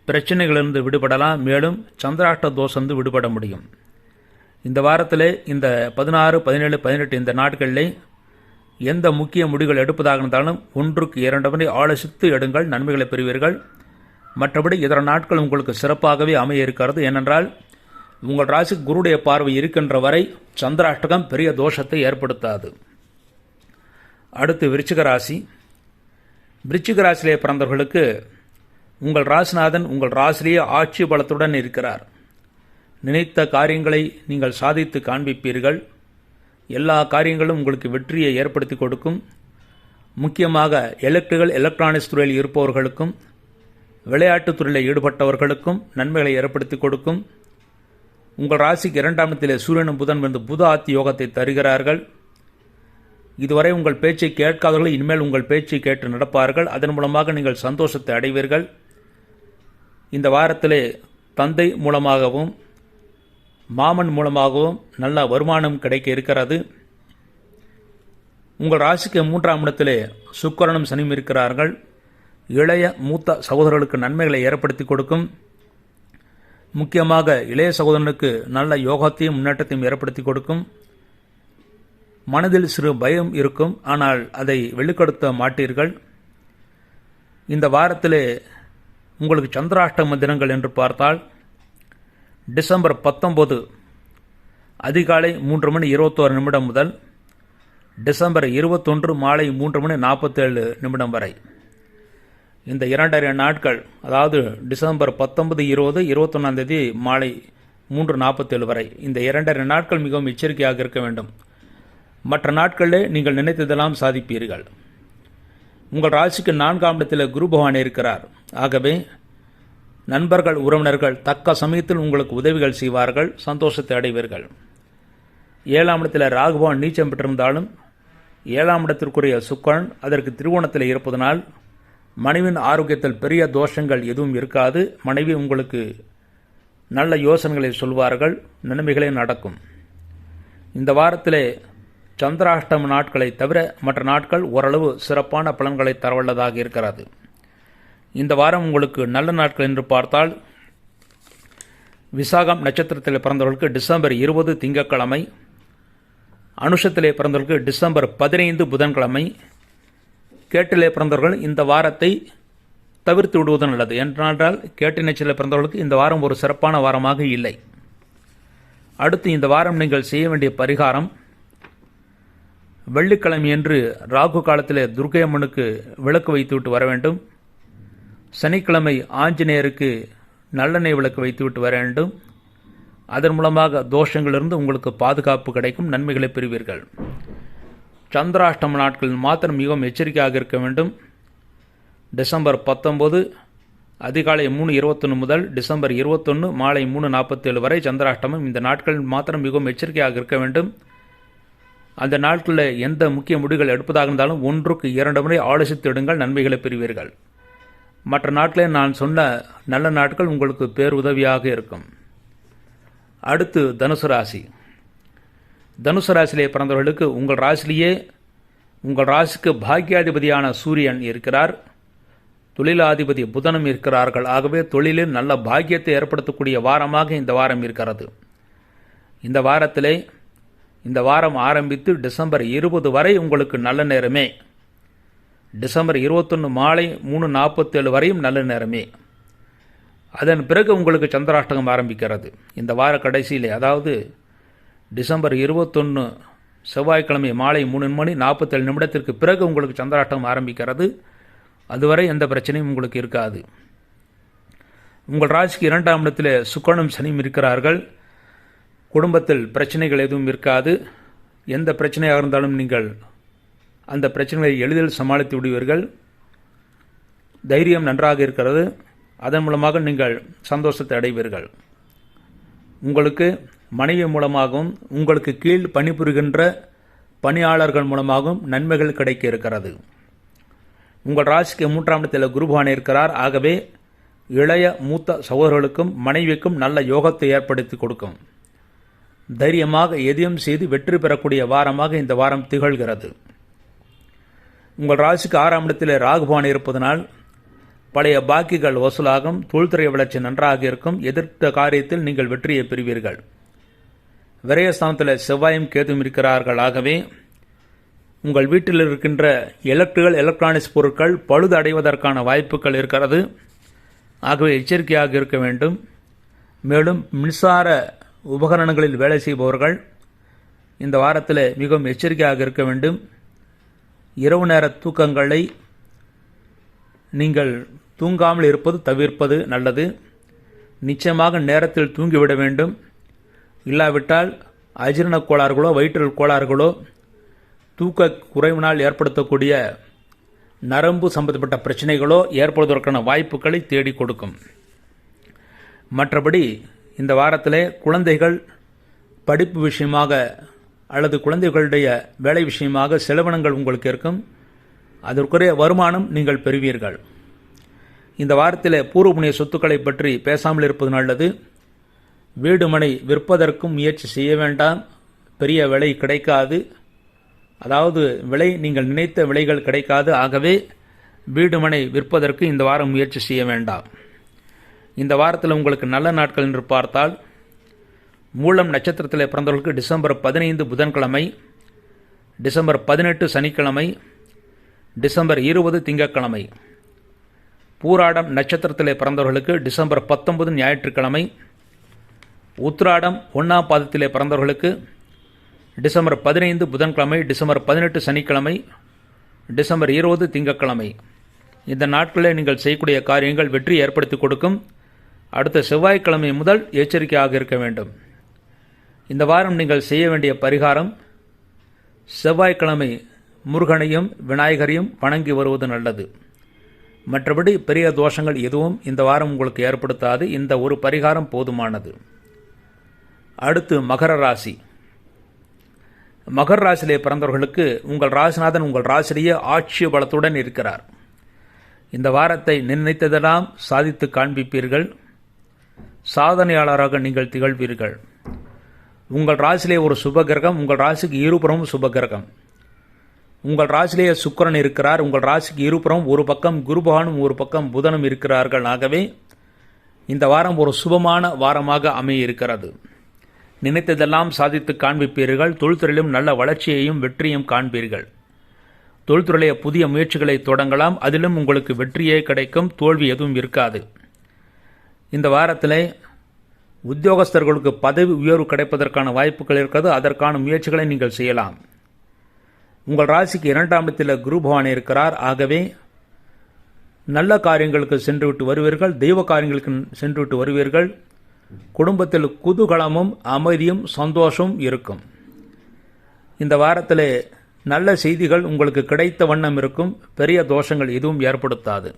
பிரச்சனைகளிலிருந்து விடுபடலாம். மேலும் சந்திராஷ்ட தோஷந்து விடுபட முடியும். இந்த வாரத்திலே இந்த 16, 17, 18 இந்த நாட்களிலே எந்த முக்கிய முடிவுகள் எடுப்பதாக இருந்தாலும் 1க்கு 2 முறை ஆலோசித்து எடுங்கள். நன்மைகளை பெறுவீர்கள். மற்றபடி இதர நாட்கள் உங்களுக்கு சிறப்பாகவே அமைய இருக்கிறது. ஏனென்றால் உங்கள் ராசிக்கு குருடைய பார்வை இருக்கின்ற வரை சந்திராஷ்டகம் பெரிய தோஷத்தை ஏற்படுத்தாது. அடுத்து விருச்சிக ராசி. விருச்சிக ராசியிலே பிறந்தவர்களுக்கு உங்கள் ராசிநாதன் உங்கள் ராசிலேயே ஆட்சி பலத்துடன் இருக்கிறார். நினைத்த காரியங்களை நீங்கள் சாதித்து காண்பிப்பீர்கள். எல்லா காரியங்களும் உங்களுக்கு வெற்றியை ஏற்படுத்தி கொடுக்கும். முக்கியமாக எலக்ட்ரானிக்ஸ் துறையில் இருப்பவர்களுக்கும் விளையாட்டுத் துறையில் ஈடுபட்டவர்களுக்கும் நன்மைகளை ஏற்படுத்தி கொடுக்கும். உங்கள் ராசிக்கு 2ஆம் இடத்திலே சூரியனும் புதன் வந்து புத ஆத்தி யோகத்தை தருகிறார்கள். இதுவரை உங்கள் பேச்சை கேட்காதவர்கள் இனிமேல் உங்கள் பேச்சை கேட்டு நடப்பார்கள். அதன் மூலமாக நீங்கள் சந்தோஷத்தை அடைவீர்கள். இந்த வாரத்திலே தந்தை மூலமாகவும் மாமன் மூலமாகவும் நல்ல வருமானம் கிடைக்க இருக்கிறது. உங்கள் ராசிக்கு 3ஆம் இடத்திலே சுக்கிரனும் சனியும் இருக்கிறார்கள். இளைய மூத்த சகோதரர்களுக்கு நன்மைகளை ஏற்படுத்தி கொடுக்கும். முக்கியமாக இளைய சகோதரனுக்கு நல்ல யோகத்தையும் முன்னேற்றத்தையும் ஏற்படுத்தி கொடுக்கும். மனதில் சிறு பயம் இருக்கும், ஆனால் அதை வெளிப்படுத்த மாட்டீர்கள். இந்த வாரத்திலே உங்களுக்கு சந்திராஷ்டம தினங்கள் என்று பார்த்தால் டிசம்பர் 19 அதிகாலை 3:21 முதல் டிசம்பர் 21 மாலை 3:47 வரை இந்த 2 நாட்கள், அதாவது டிசம்பர் 19, 20, 21ஆம் தேதி மாலை 3:47 வரை இந்த 2 நாட்கள் மிகவும் எச்சரிக்கையாக இருக்க வேண்டும். மற்ற நாட்களிலே நீங்கள் நினைத்ததெல்லாம் சாதிப்பீர்கள். உங்கள் ராசிக்கு 4ஆம் இடத்தில் குரு பகவான் இருக்கிறார். ஆகவே நண்பர்கள் உறவினர்கள் தக்க சமயத்தில் உங்களுக்கு உதவிகள் செய்வார்கள், சந்தோஷத்தை அடைவீர்கள். 7ஆம் இடத்தில் ராகு பகவான் நீச்சம் பெற்றிருந்தாலும் 7ஆம் இடத்திற்குரிய சுக்கிரன் அதற்கு திருவோணத்தில் இருப்பதனால் மனைவியின் ஆரோக்கியத்தில் பெரிய தோஷங்கள் எதுவும் இருக்காது. மனைவி உங்களுக்கு நல்ல யோசனைகளை சொல்வார்கள், நன்மைகளே நடக்கும். இந்த வாரத்திலே சந்திராஷ்டம நாட்களை தவிர மற்ற நாட்கள் ஓரளவு சிறப்பான பலன்களை தரவல்லதாக இருக்கிறது. இந்த வாரம் உங்களுக்கு நல்ல நாட்கள் என்று பார்த்தால் விசாகம் நட்சத்திரத்தில் பிறந்தவர்களுக்கு டிசம்பர் 20 திங்கட்கிழமை, அனுஷத்திலே பிறந்தவர்களுக்கு டிசம்பர் 15 புதன்கிழமை, கேட்டிலே பிறந்தவர்கள் இந்த வாரத்தை தவிர்த்து விடுவது நல்லது. என்றால் கேட்டி நட்சத்திரத்தில் பிறந்தவர்களுக்கு இந்த வாரம் ஒரு சிறப்பான வாரமாக இல்லை. அடுத்து இந்த வாரம் நீங்கள் செய்ய வேண்டிய பரிகாரம், வெள்ளிக்கிழமை என்று ராகு காலத்தில் துர்க்கை அம்மனுக்கு விளக்கு வைத்துவிட்டு வர வேண்டும். சனிக்கிழமை ஆஞ்சநேயருக்கு நல்லெண்ணெய் விளக்கு வைத்துவிட்டு வர வேண்டும். அதன் மூலமாக தோஷங்களிலிருந்து உங்களுக்கு பாதுகாப்பு கிடைக்கும், நன்மைகளை பெறுவீர்கள். சந்திராஷ்டம நாட்களில் மாத்திரம் மிகவும் எச்சரிக்கையாக இருக்க வேண்டும். டிசம்பர் 19 அதிகாலை 3:21 முதல் டிசம்பர் 21 மாலை 3:47 வரை சந்திராஷ்டமம். இந்த நாட்களில் மாத்திரம் மிகவும் எச்சரிக்கையாக இருக்க வேண்டும். அந்த நாட்களில் எந்த முக்கிய முடிவுகள் எடுப்பதாக இருந்தாலும் 1க்கு 2 முறை ஆலோசித்து எடுங்கள், நன்மைகளை பெறுவீர்கள். மற்ற நாட்களில் நான் சொன்ன நல்ல நாட்கள் உங்களுக்கு பேருதவியாக இருக்கும். அடுத்து தனுசு ராசி. தனுசு ராசியிலே பிறந்தவர்களுக்கு உங்கள் ராசிலேயே உங்கள் ராசிக்கு பாக்கியாதிபதியான சூரியன் இருக்கிறார், தொழிலாதிபதி புதனும் இருக்கிறார்கள். ஆகவே தொழிலில் நல்ல பாக்கியத்தை ஏற்படுத்தக்கூடிய வாரமாக இந்த வாரம் இருக்கிறது. இந்த வாரத்திலே இந்த வாரம் ஆரம்பித்து டிசம்பர் 20 வரை உங்களுக்கு நல்ல நேரமே. டிசம்பர் 21 மாலை 3:47 வரையும் நல்ல நேரமே. அதன் பிறகு உங்களுக்கு சந்திராஷ்டகம் ஆரம்பிக்கிறது. இந்த வார கடைசியிலே, அதாவது டிசம்பர் 21 செவ்வாய்க்கிழமை மாலை 3:47 பிறகு உங்களுக்கு சந்திராஷ்டகம் ஆரம்பிக்கிறது. அதுவரை எந்த பிரச்சனையும் உங்களுக்கு இருக்காது. உங்கள் ராசிக்கு 2ஆம் இடத்தில் சுக்கிரனும் சனியும் இருக்கிறார்கள். குடும்பத்தில் பிரச்சனைகள் எதுவும் இருக்காது. எந்த பிரச்சனையாக இருந்தாலும் நீங்கள் அந்த பிரச்சனைகளை எளிதில் சமாளித்து விடுவீர்கள். தைரியம் நன்றாக இருக்கிறது. அதன் மூலமாக நீங்கள் சந்தோஷத்தை அடைவீர்கள். உங்களுக்கு மனைவி மூலமாகவும் உங்களுக்கு கீழ் பணிபுரிகின்ற பணியாளர்கள் மூலமாகவும் நன்மைகள் கிடைக்க இருக்கிறது. உங்கள் ராசிக்கு 3ஆம் இடத்தில் குரு பகவான் இருக்கிறார். ஆகவே இளைய மூத்த சகோதரர்களுக்கும் மனைவிக்கும் நல்ல யோகத்தை ஏற்படுத்தி கொடுக்கும். தைரியமாக எதையும் செய்து வெற்றி பெறக்கூடிய வாரமாக இந்த வாரம் திகழ்கிறது. உங்கள் ராசிக்கு 6ஆம் இடத்தில் ராகு பகவான் இருப்பதனால் பழைய பாக்கிகள் வசூலாகும், தொழில்துறை வளர்ச்சி நன்றாக இருக்கும், எதிர்த்த காரியத்தில் நீங்கள் வெற்றியை பெறுவீர்கள். விரயஸ்தானத்தில் செவ்வாயும் கேதும் இருக்கிறார்கள். ஆகவே உங்கள் வீட்டில் இருக்கின்ற எலக்ட்ரானிக்ஸ் பொருட்கள் பழுது அடைவதற்கான வாய்ப்புகள் இருக்கிறது. ஆகவே எச்சரிக்கையாக இருக்க வேண்டும். மேலும் மின்சார உபகரணங்களில் வேலை செய்பவர்கள் இந்த வாரத்தில் மிகவும் எச்சரிக்கையாக இருக்க வேண்டும். இரவு நேர தூக்கங்களை நீங்கள் தூங்காமல் இருப்பது தவிர்ப்பது நல்லது. நிச்சயமாக நேரத்தில் தூங்கிவிட வேண்டும். இல்லாவிட்டால் அஜீரண கோளாறுகளோ வயிற்றில் கோளாறுகளோ தூக்க குறைவினால் ஏற்படுத்தக்கூடிய நரம்பு சம்பந்தப்பட்ட பிரச்சனைகளோ ஏற்படுவதற்கான வாய்ப்புகளை தேடி கொடுக்கும். மற்றபடி இந்த வாரத்தில் குழந்தைகள் படிப்பு விஷயமாக அல்லது குழந்தைகளுடைய வேலை விஷயமாக செலவினங்கள் உங்களுக்கு இருக்கும். அதற்குரிய வருமானம் நீங்கள் பெறுவீர்கள். இந்த வாரத்தில் பூர்வ புண்ணிய சொத்துக்களை பற்றி பேசாமல் இருப்பது நல்லது. வீடு மனை விற்பதற்கும் முயற்சி செய்ய வேண்டாம். பெரிய விலை கிடைக்காது. அதாவது விலை நீங்கள் நினைத்த விலைகள் கிடைக்காது. ஆகவே வீடு மனை விற்பதற்கு இந்த வாரம் முயற்சி செய்ய வேண்டாம். இந்த வாரத்தில் உங்களுக்கு நல்ல நாட்கள் என்று பார்த்தால் மூலம் நட்சத்திரத்தில் பிறந்தவர்களுக்கு டிசம்பர் 15 புதன்கிழமை, டிசம்பர் 18 சனிக்கிழமை, டிசம்பர் 20 திங்கட்கிழமை. பூராடம் நட்சத்திரத்தில் பிறந்தவர்களுக்கு டிசம்பர் 19 ஞாயிற்றுக்கிழமை, உத்திராடம் 1ஆம் பாதத்திலே பிறந்தவர்களுக்கு டிசம்பர் 15 புதன்கிழமை, டிசம்பர் 18 சனிக்கிழமை, டிசம்பர் 20 திங்கட்கிழமை. இந்த நாட்களில் நீங்கள் செய்யக்கூடிய காரியங்கள் வெற்றி ஏற்படுத்தி கொடுக்கும். அடுத்த செவ்வாய்க்கிழமை முதல் எச்சரிக்கையாக இருக்க வேண்டும். இந்த வாரம் நீங்கள் செய்ய வேண்டிய பரிகாரம், செவ்வாய்க்கிழமை முருகனையும் விநாயகரையும் வணங்கி வருவது நல்லது. மற்றபடி பெரிய தோஷங்கள் எதுவும் இந்த வாரம் உங்களுக்கு ஏற்படுத்தாது. இந்த ஒரு பரிகாரம் போதுமானது. அடுத்து மகர ராசி. மகர ராசியிலே பிறந்தவர்களுக்கு உங்கள் ராசிநாதன் உங்கள் ராசிலேயே ஆட்சி பலத்துடன் இருக்கிறார். இந்த வாரத்தை நினைத்ததெல்லாம் சாதித்து காண்பிப்பீர்கள். சாதனையாளராக நீங்கள் திகழ்வீர்கள். உங்கள் ராசியிலே ஒரு சுபகிரகம், உங்கள் ராசிக்கு இருபுறமும் சுபகிரகம். உங்கள் ராசியிலேயே சுக்கிரன் இருக்கிறார். உங்கள் ராசிக்கு இருபுறம் ஒரு பக்கம் குரு பகவானும் ஒரு பக்கம் புதனும் இருக்கிறார்கள். ஆகவே இந்த வாரம் ஒரு சுபமான வாரமாக அமைய இருக்கிறது. நினைத்ததெல்லாம் சாதித்து காண்பிப்பீர்கள். தொழில்துறையிலும் நல்ல வளர்ச்சியையும் வெற்றியும் காண்பீர்கள். தொழில்துறையிலே புதிய முயற்சிகளை தொடங்கலாம். அதிலும் உங்களுக்கு வெற்றியே கிடைக்கும். தோல்வி எதுவும் இருக்காது. இந்த வாரத்தில் உத்தியோகஸ்தர்களுக்கு பதவி உயர்வு கிடைப்பதற்கான வாய்ப்புகள் இருக்கிறது. அதற்கான முயற்சிகளை நீங்கள் செய்யலாம். உங்கள் ராசிக்கு 2ஆம் இடத்தில் குரு பகவான் இருக்கிறார். ஆகவே நல்ல காரியங்களுக்கு சென்றுவிட்டு வருவீர்கள். தெய்வ காரியங்களுக்கு சென்றுவிட்டு வருவீர்கள். குடும்பத்தில் குதூகலமும் அமைதியும் சந்தோஷமும் இருக்கும். இந்த வாரத்தில் நல்ல செய்திகள் உங்களுக்கு கிடைத்த வண்ணம் இருக்கும். பெரிய தோஷங்கள் எதுவும் ஏற்படுத்தாது.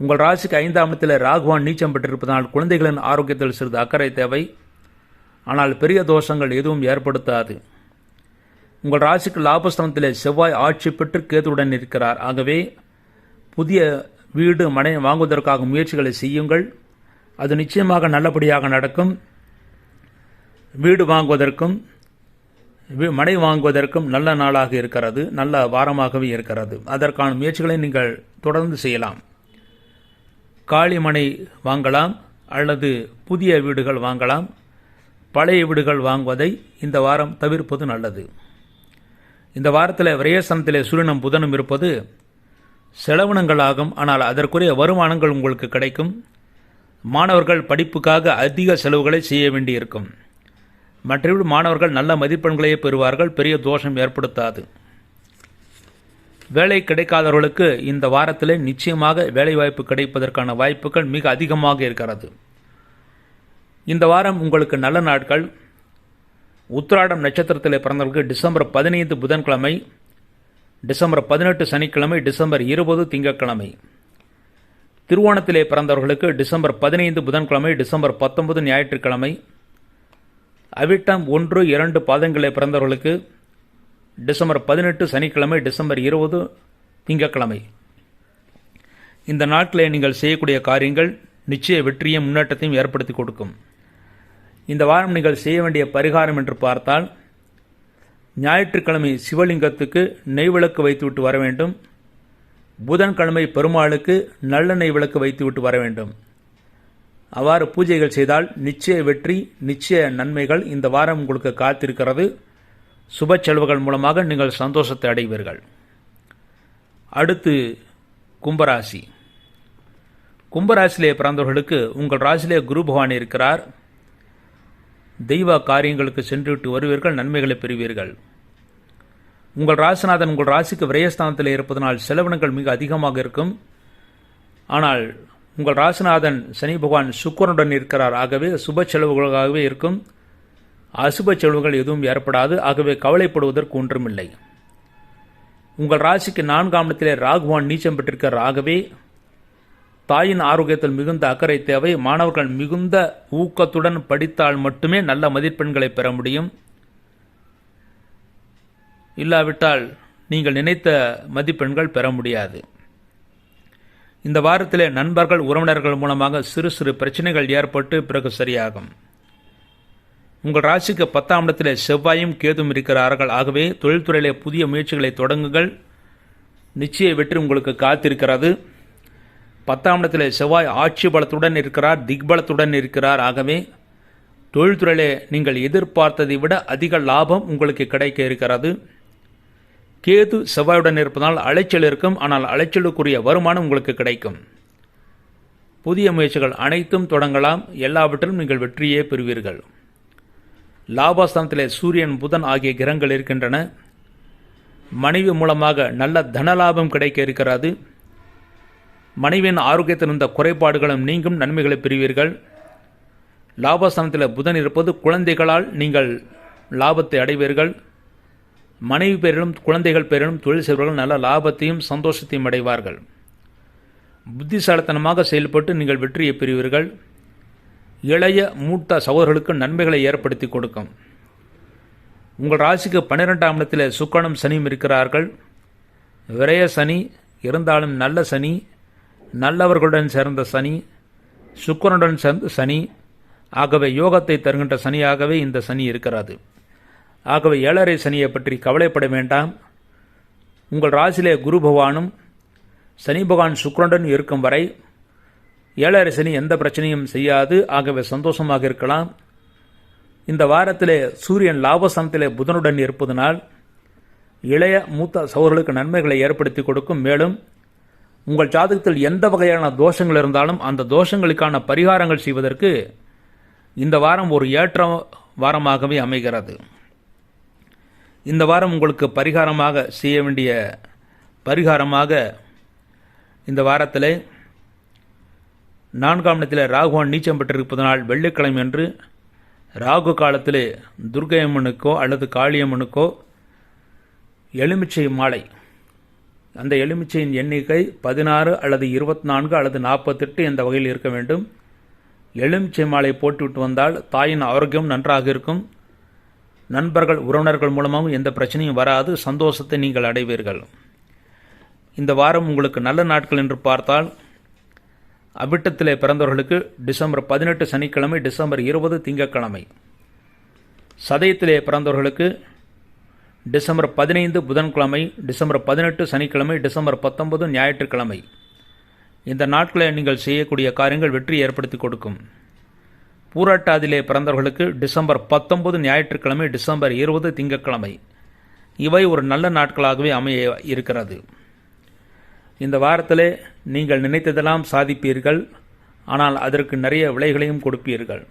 உங்கள் ராசிக்கு 5ஆம் இடத்தில் ராகுவான் நீச்சம் பெற்றிருப்பதனால் குழந்தைகளின் ஆரோக்கியத்தில் சிறிது அக்கறை தேவை. ஆனால் பெரிய தோஷங்கள் எதுவும் ஏற்படுத்தாது. உங்கள் ராசிக்கு லாபஸ்தானத்தில் செவ்வாய் ஆட்சி பெற்று கேதுவுடன் இருக்கிறார். ஆகவே புதிய வீடு மனை வாங்குவதற்காக முயற்சிகளை செய்யுங்கள். அது நிச்சயமாக நல்லபடியாக நடக்கும். வீடு வாங்குவதற்கும் மனை வாங்குவதற்கும் நல்ல நாளாக இருக்கிறது. நல்ல வாரமாகவே இருக்கிறது. அதற்கான முயற்சிகளை நீங்கள் தொடர்ந்து செய்யலாம். காளிமனை வாங்கலாம் அல்லது புதிய வீடுகள் வாங்கலாம். பழைய வீடுகள் வாங்குவதை இந்த வாரம் தவிர்ப்பது நல்லது. இந்த வாரத்தில் விரயஸ்தானத்திலே சூரியனும் புதனும் இருப்பது செலவினங்களாகும். ஆனால் அதற்குரிய வருமானங்கள் உங்களுக்கு கிடைக்கும். மாணவர்கள் படிப்புக்காக அதிக செலவுகளை செய்ய வேண்டியிருக்கும். மற்றபடி மாணவர்கள் நல்ல மதிப்பெண்களையே பெறுவார்கள். பெரிய தோஷம் ஏற்படுத்தாது. வேலை கிடைக்காதவர்களுக்கு இந்த வாரத்தில் நிச்சயமாக வேலைவாய்ப்பு கிடைப்பதற்கான வாய்ப்புகள் மிக அதிகமாக இருக்கிறது. இந்த வாரம் உங்களுக்கு நல்ல நாட்கள். உத்திராடம் நட்சத்திரத்தில் பிறந்தவர்களுக்கு டிசம்பர் 15 புதன்கிழமை, டிசம்பர் 18 சனிக்கிழமை, டிசம்பர் 20 திங்கட்கிழமை. திருவோணத்திலே பிறந்தவர்களுக்கு டிசம்பர் 15 புதன்கிழமை, டிசம்பர் 19 ஞாயிற்றுக்கிழமை. அவிட்டம் 1, 2 பாதங்களிலே பிறந்தவர்களுக்கு டிசம்பர் 18 சனிக்கிழமை, டிசம்பர் 20 திங்கட்கிழமை. இந்த நாட்களில் நீங்கள் செய்யக்கூடிய காரியங்கள் நிச்சய வெற்றியும் முன்னேற்றத்தையும் ஏற்படுத்தி கொடுக்கும். இந்த வாரம் நீங்கள் செய்ய வேண்டிய பரிகாரம் என்று பார்த்தால், ஞாயிற்றுக்கிழமை சிவலிங்கத்துக்கு நெய் விளக்கு வைத்துவிட்டு வர வேண்டும். புதன்கிழமை பெருமாளுக்கு நல்லெண்ணெய் விளக்கு வைத்துவிட்டு வர வேண்டும். அவ்வாறு பூஜைகள் செய்தால் நிச்சய வெற்றி, நிச்சய நன்மைகள் இந்த வாரம் உங்களுக்கு காத்திருக்கிறது. சுப செலவுகள் மூலமாக நீங்கள் சந்தோஷத்தை அடைவீர்கள். அடுத்து கும்பராசி. கும்பராசிலே பிறந்தவர்களுக்கு உங்கள் ராசியிலே குரு பகவான் இருக்கிறார். தெய்வ காரியங்களுக்கு சென்றுவிட்டு வருவீர்கள், நன்மைகளை பெறுவீர்கள். உங்கள் ராசிநாதன் உங்கள் ராசிக்கு விரயஸ்தானத்தில் இருப்பதனால் செலவினங்கள் மிக அதிகமாக இருக்கும். ஆனால் உங்கள் ராசிநாதன் சனி பகவான் சுக்கிரனுடன் இருக்கிறார். ஆகவே சுப செலவுகளாகவே இருக்கும், அசுப செலவுகள் எதுவும் ஏற்படாது. ஆகவே கவலைப்படுவதற்கு ஒன்றுமில்லை. உங்கள் ராசிக்கு 4ஆம் இடத்திலே ராகு பகவான் நீச்சம் பெற்றிருக்கிறார். ஆகவே தாயின் ஆரோக்கியத்தில் மிகுந்த அக்கறை தேவை. மாணவர்கள் மிகுந்த ஊக்கத்துடன் படித்தால் மட்டுமே நல்ல மதிப்பெண்களை பெற முடியும். இல்லாவிட்டால் நீங்கள் நினைத்த மதிப்பெண்கள் பெற முடியாது. இந்த வாரத்திலே நண்பர்கள் உறவினர்கள் மூலமாக சிறு சிறு பிரச்சனைகள் ஏற்பட்டு பிறகு சரியாகும். உங்கள் ராசிக்கு 10ஆம் இடத்திலே செவ்வாயும் கேதும் இருக்கிறார்கள். ஆகவே தொழில்துறையிலே புதிய முயற்சிகளை தொடங்குங்கள், நிச்சய வெற்றி உங்களுக்கு காத்திருக்கிறது. 10ஆம் இடத்திலே செவ்வாய் ஆட்சி பலத்துடன் இருக்கிறார், திக்பலத்துடன் இருக்கிறார். ஆகவே தொழில்துறையிலே நீங்கள் எதிர்பார்த்ததை விட அதிக லாபம் உங்களுக்கு கிடைக்க இருக்கிறது. கேது செவ்வாயுடன் இருப்பதால் அலைச்சல் இருக்கும், ஆனால் அலைச்சலுக்குரிய வருமானம் உங்களுக்கு கிடைக்கும். புதிய முயற்சிகள் அனைத்தும் தொடங்கலாம், எல்லாவற்றிலும் நீங்கள் வெற்றியே பெறுவீர்கள். லாபஸ்தானத்திலே சூரியன் புதன் ஆகிய கிரகங்கள் இருக்கின்றன. மனைவி மூலமாக நல்ல தனலாபம் கிடைக்க இருக்கிறது. மனைவியின் ஆரோக்கியத்தில் இருந்த குறைபாடுகளும் நீங்கும், நன்மைகளை பெறுவீர்கள். லாபஸ்தானத்தில் புதன் இருப்பது குழந்தைகளால் நீங்கள் லாபத்தை அடைவீர்கள். மனைவி பேரிலும் குழந்தைகள் பேரிலும் தொழில் செய்வர்கள் நல்ல லாபத்தையும் சந்தோஷத்தையும் அடைவார்கள். புத்திசாலித்தனமாக செயல்பட்டு நீங்கள் வெற்றியை பெறுவீர்கள். இளைய மூத்த சகோதரர்களுக்கு நன்மைகளை ஏற்படுத்தி கொடுக்கும். உங்கள் ராசிக்கு 12ஆம் இடத்தில் சுக்கிரனும் சனியும் இருக்கிறார்கள். விரய சனி இருந்தாலும் நல்ல சனி, நல்லவர்களுடன் சேர்ந்த சனி, சுக்கிரனுடன் சேர்ந்த சனி. ஆகவே யோகத்தை தருகின்ற சனியாகவே இந்த சனி இருக்கிறது. ஆகவே 7.5 சனியை பற்றி கவலைப்பட வேண்டாம். உங்கள் ராசியிலே குரு பகவானும் சனி பகவான் சுக்கிரனுடன் இருக்கும் வரை 7.5 சனி எந்த பிரச்சனையும் செய்யாது. ஆகவே சந்தோஷமாக இருக்கலாம். இந்த வாரத்திலே சூரியன் லாபஸ்தானத்திலே புதனுடன் இருப்பதனால் இளைய மூத்த சகோதரர்களுக்கு நன்மைகளை ஏற்படுத்தி கொடுக்கும். மேலும் உங்கள் ஜாதகத்தில் எந்த வகையான தோஷங்கள் இருந்தாலும் அந்த தோஷங்களுக்கான பரிகாரங்கள் செய்வதற்கு இந்த வாரம் ஒரு ஏற்ற வாரமாகவே அமைகிறது. இந்த வாரம் உங்களுக்கு பரிகாரமாக செய்ய வேண்டிய பரிகாரமாக இந்த வாரத்தில் 4ஆம் இடத்தில் ராகுவான் நீச்சம் பெற்றிருப்பதனால் வெள்ளிக்கிழமை என்று ராகு காலத்தில் துர்க்கையம்மனுக்கோ அல்லது காளியம்மனுக்கோ எலுமிச்சை மாலை, அந்த எலுமிச்சையின் எண்ணிக்கை 16 அல்லது 24 அல்லது 48 என்ற வகையில் இருக்க வேண்டும். எலுமிச்சை மாலை போட்டுவிட்டு வந்தால் தாயின் ஆரோக்கியம் நன்றாக இருக்கும். நண்பர்கள் உறவினர்கள் மூலமாகவும் எந்த பிரச்சனையும் வராது, சந்தோஷத்தை நீங்கள் அடைவீர்கள். இந்த வாரம் உங்களுக்கு நல்ல நாட்கள் என்று பார்த்தால் அவிட்டத்திலே பிறந்தவர்களுக்கு டிசம்பர் 18 சனிக்கிழமை, டிசம்பர் 20 திங்கட்கிழமை. சதயத்திலே பிறந்தவர்களுக்கு டிசம்பர் 15 புதன்கிழமை, டிசம்பர் 18 சனிக்கிழமை, டிசம்பர் 19 ஞாயிற்றுக்கிழமை. இந்த நாட்களில் நீங்கள் செய்யக்கூடிய காரியங்கள் வெற்றி ஏற்படுத்தி கொடுக்கும். பூராட்டாதிலே பிறந்தவர்களுக்கு டிசம்பர் 19 ஞாயிற்றுக்கிழமை, டிசம்பர் 20 திங்கட்கிழமை. இவை ஒரு நல்ல நாட்களாகவே அமைய இருக்கிறது. இந்த வாரத்திலே நீங்கள் நினைத்ததெல்லாம் சாதிப்பீர்கள், ஆனால் அதற்கு நிறைய விலைகளையும் கொடுப்பீர்கள்.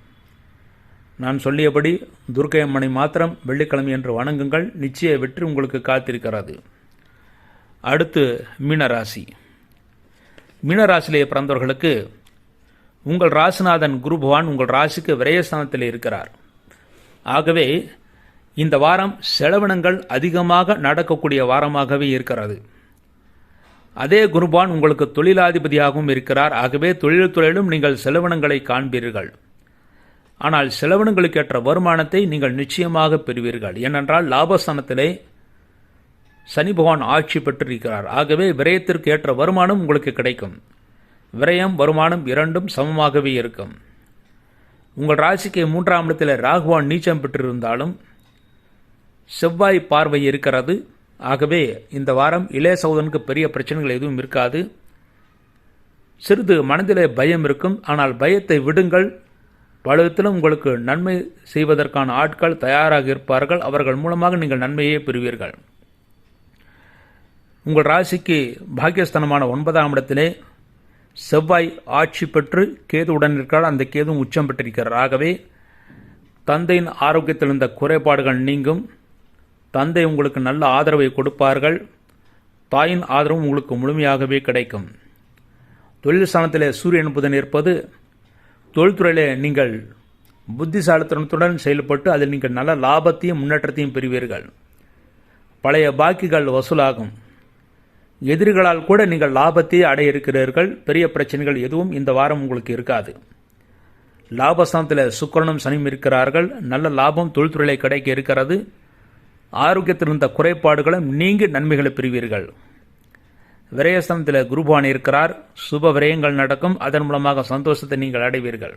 நான் சொல்லியபடி துர்க்கை அம்மனை மாத்திரம் வெள்ளிக்கிழமை என்று வணங்குங்கள், நிச்சய வெற்றி உங்களுக்கு காத்திருக்கிறது. அடுத்து மீனராசி. மீனராசியிலே பிறந்தவர்களுக்கு உங்கள் ராசிநாதன் குரு பகவான் உங்கள் ராசிக்கு விரயஸ்தானத்தில் இருக்கிறார். ஆகவே இந்த வாரம் செலவினங்கள் அதிகமாக நடக்கக்கூடிய வாரமாகவே இருக்கிறது. அதே குருபான் உங்களுக்கு தொழிலாதிபதியாகவும் இருக்கிறார். ஆகவே தொழில்துறையிலும் நீங்கள் செலவினங்களை காண்பீர்கள். ஆனால் செலவினங்களுக்கேற்ற வருமானத்தை நீங்கள் நிச்சயமாக பெறுவீர்கள். ஏனென்றால் லாபஸ்தானத்திலே சனி பகவான் ஆட்சி பெற்றிருக்கிறார். ஆகவே விரயத்திற்கு ஏற்ற வருமானம் உங்களுக்கு கிடைக்கும். விரயம் வருமானம் இரண்டும் சமமாகவே இருக்கும். உங்கள் ராசிக்கு 3ஆம் இடத்தில் ராகுவான் நீச்சம் பெற்றிருந்தாலும் செவ்வாய் பார்வை இருக்கிறது. ஆகவே இந்த வாரம் இளைய சகோதரனுக்கு பெரிய பிரச்சனைகள் எதுவும் இருக்காது. சிறிது மனதிலே பயம் இருக்கும், ஆனால் பயத்தை விடுங்கள். பலவிதத்திலும் உங்களுக்கு நன்மை செய்வதற்கான ஆட்கள் தயாராக இருப்பார்கள். அவர்கள் மூலமாக நீங்கள் நன்மையே பெறுவீர்கள். உங்கள் ராசிக்கு பாக்கியஸ்தானமான 9ஆம் இடத்திலே செவ்வாய் ஆட்சி பெற்று கேதுவுடன் இருக்கிறார். அந்த கேதுவும் உச்சம் பெற்றிருக்கிறார். ஆகவே தந்தையின் ஆரோக்கியத்தில் இருந்த குறைபாடுகள் நீங்கும். தந்தை உங்களுக்கு நல்ல ஆதரவை கொடுப்பார்கள். தாயின் ஆதரவும் உங்களுக்கு முழுமையாகவே கிடைக்கும். தொழில் ஸ்தானத்தில் சூரியன் புதன் இருப்பது தொழில்துறையிலே நீங்கள் புத்திசாலித்தனத்துடன் செயல்பட்டு அதில் நீங்கள் நல்ல லாபத்தையும் முன்னேற்றத்தையும் பெறுவீர்கள். பழைய பாக்கிகள் வசூலாகும். எதிரிகளால் கூட நீங்கள் லாபத்தை அடைய இருக்கிறீர்கள். பெரிய பிரச்சனைகள் எதுவும் இந்த வாரம் உங்களுக்கு இருக்காது. லாபஸ்தானத்தில் சுக்கிரனும் சனியும் இருக்கிறார்கள். நல்ல லாபம் தொழில்துறையிலே கிடைக்க இருக்கிறது. ஆரோக்கியத்தில் இருந்த குறைபாடுகளும் நீங்கி நன்மைகளை பெறுவீர்கள். விரயஸ்தானத்தில் குருபவான் இருக்கிறார். சுப விரயங்கள் நடக்கும். அதன் மூலமாக சந்தோஷத்தை நீங்கள் அடைவீர்கள்.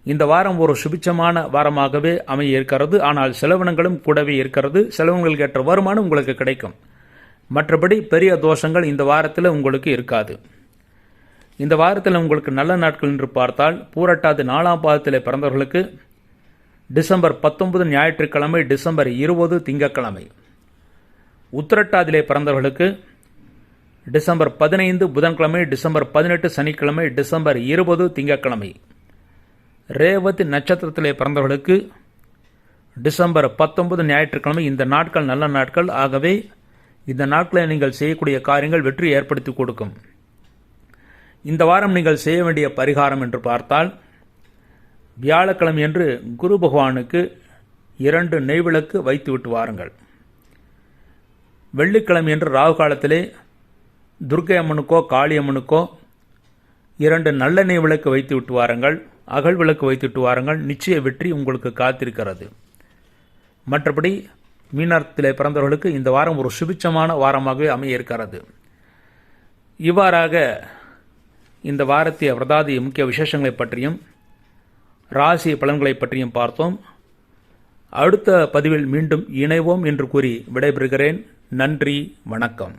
இந்த வாரம் ஒரு சுபிட்சமான வாரமாகவே அமைய இருக்கிறது. ஆனால் செலவினங்களும் கூடவே இருக்கிறது. செலவினங்களுக்கு ஏற்ற வருமானம் உங்களுக்கு கிடைக்கும். மற்றபடி பெரிய தோஷங்கள் இந்த வாரத்தில் உங்களுக்கு இருக்காது. இந்த வாரத்தில் உங்களுக்கு நல்ல நாட்கள் என்று பார்த்தால் பூரட்டாதி 4ஆம் பாதத்தில் பிறந்தவர்களுக்கு டிசம்பர் 19 ஞாயிற்றுக்கிழமை, டிசம்பர் 20 திங்கட்கிழமை. உத்திரட்டாதிலே பிறந்தவர்களுக்கு டிசம்பர் 15 புதன்கிழமை, டிசம்பர் 18 சனிக்கிழமை, டிசம்பர் 20 திங்கட்கிழமை. ரேவதி நட்சத்திரத்திலே பிறந்தவர்களுக்கு டிசம்பர் 19 ஞாயிற்றுக்கிழமை. இந்த நாட்கள் நல்ல நாட்கள். ஆகவே இந்த நாட்களில் நீங்கள் செய்யக்கூடிய காரியங்கள் வெற்றி ஏற்படுத்தி கொடுக்கும். இந்த வாரம் நீங்கள் செய்ய வேண்டிய பரிகாரம் என்று பார்த்தால் வியாழக்கிழமை என்று குரு பகவானுக்கு 2 நெய்விளக்கு வைத்து விட்டு வாருங்கள். வெள்ளிக்கிழமை என்று ராகு காலத்திலே துர்க்கை அம்மனுக்கோ காளி அம்மனுக்கோ 2 நல்லெண்ணெய் விளக்கு வைத்து விட்டு வாருங்கள். அகல் விளக்கு வைத்துவிட்டு வாருங்கள். நிச்சய வெற்றி உங்களுக்கு காத்திருக்கிறது. மற்றபடி மீனத்திலே பிறந்தவர்களுக்கு இந்த வாரம் ஒரு சுபிட்சமான வாரமாகவே அமைய இருக்கிறது. இவ்வாறாக இந்த வாரத்திய விரதாதி முக்கிய விசேஷங்களை பற்றியும் ராசி பலன்களை பற்றியும் பார்த்தோம். அடுத்த பதிவில் மீண்டும் இணைவோம் என்று கூறி விடைபெறுகிறேன். நன்றி, வணக்கம்.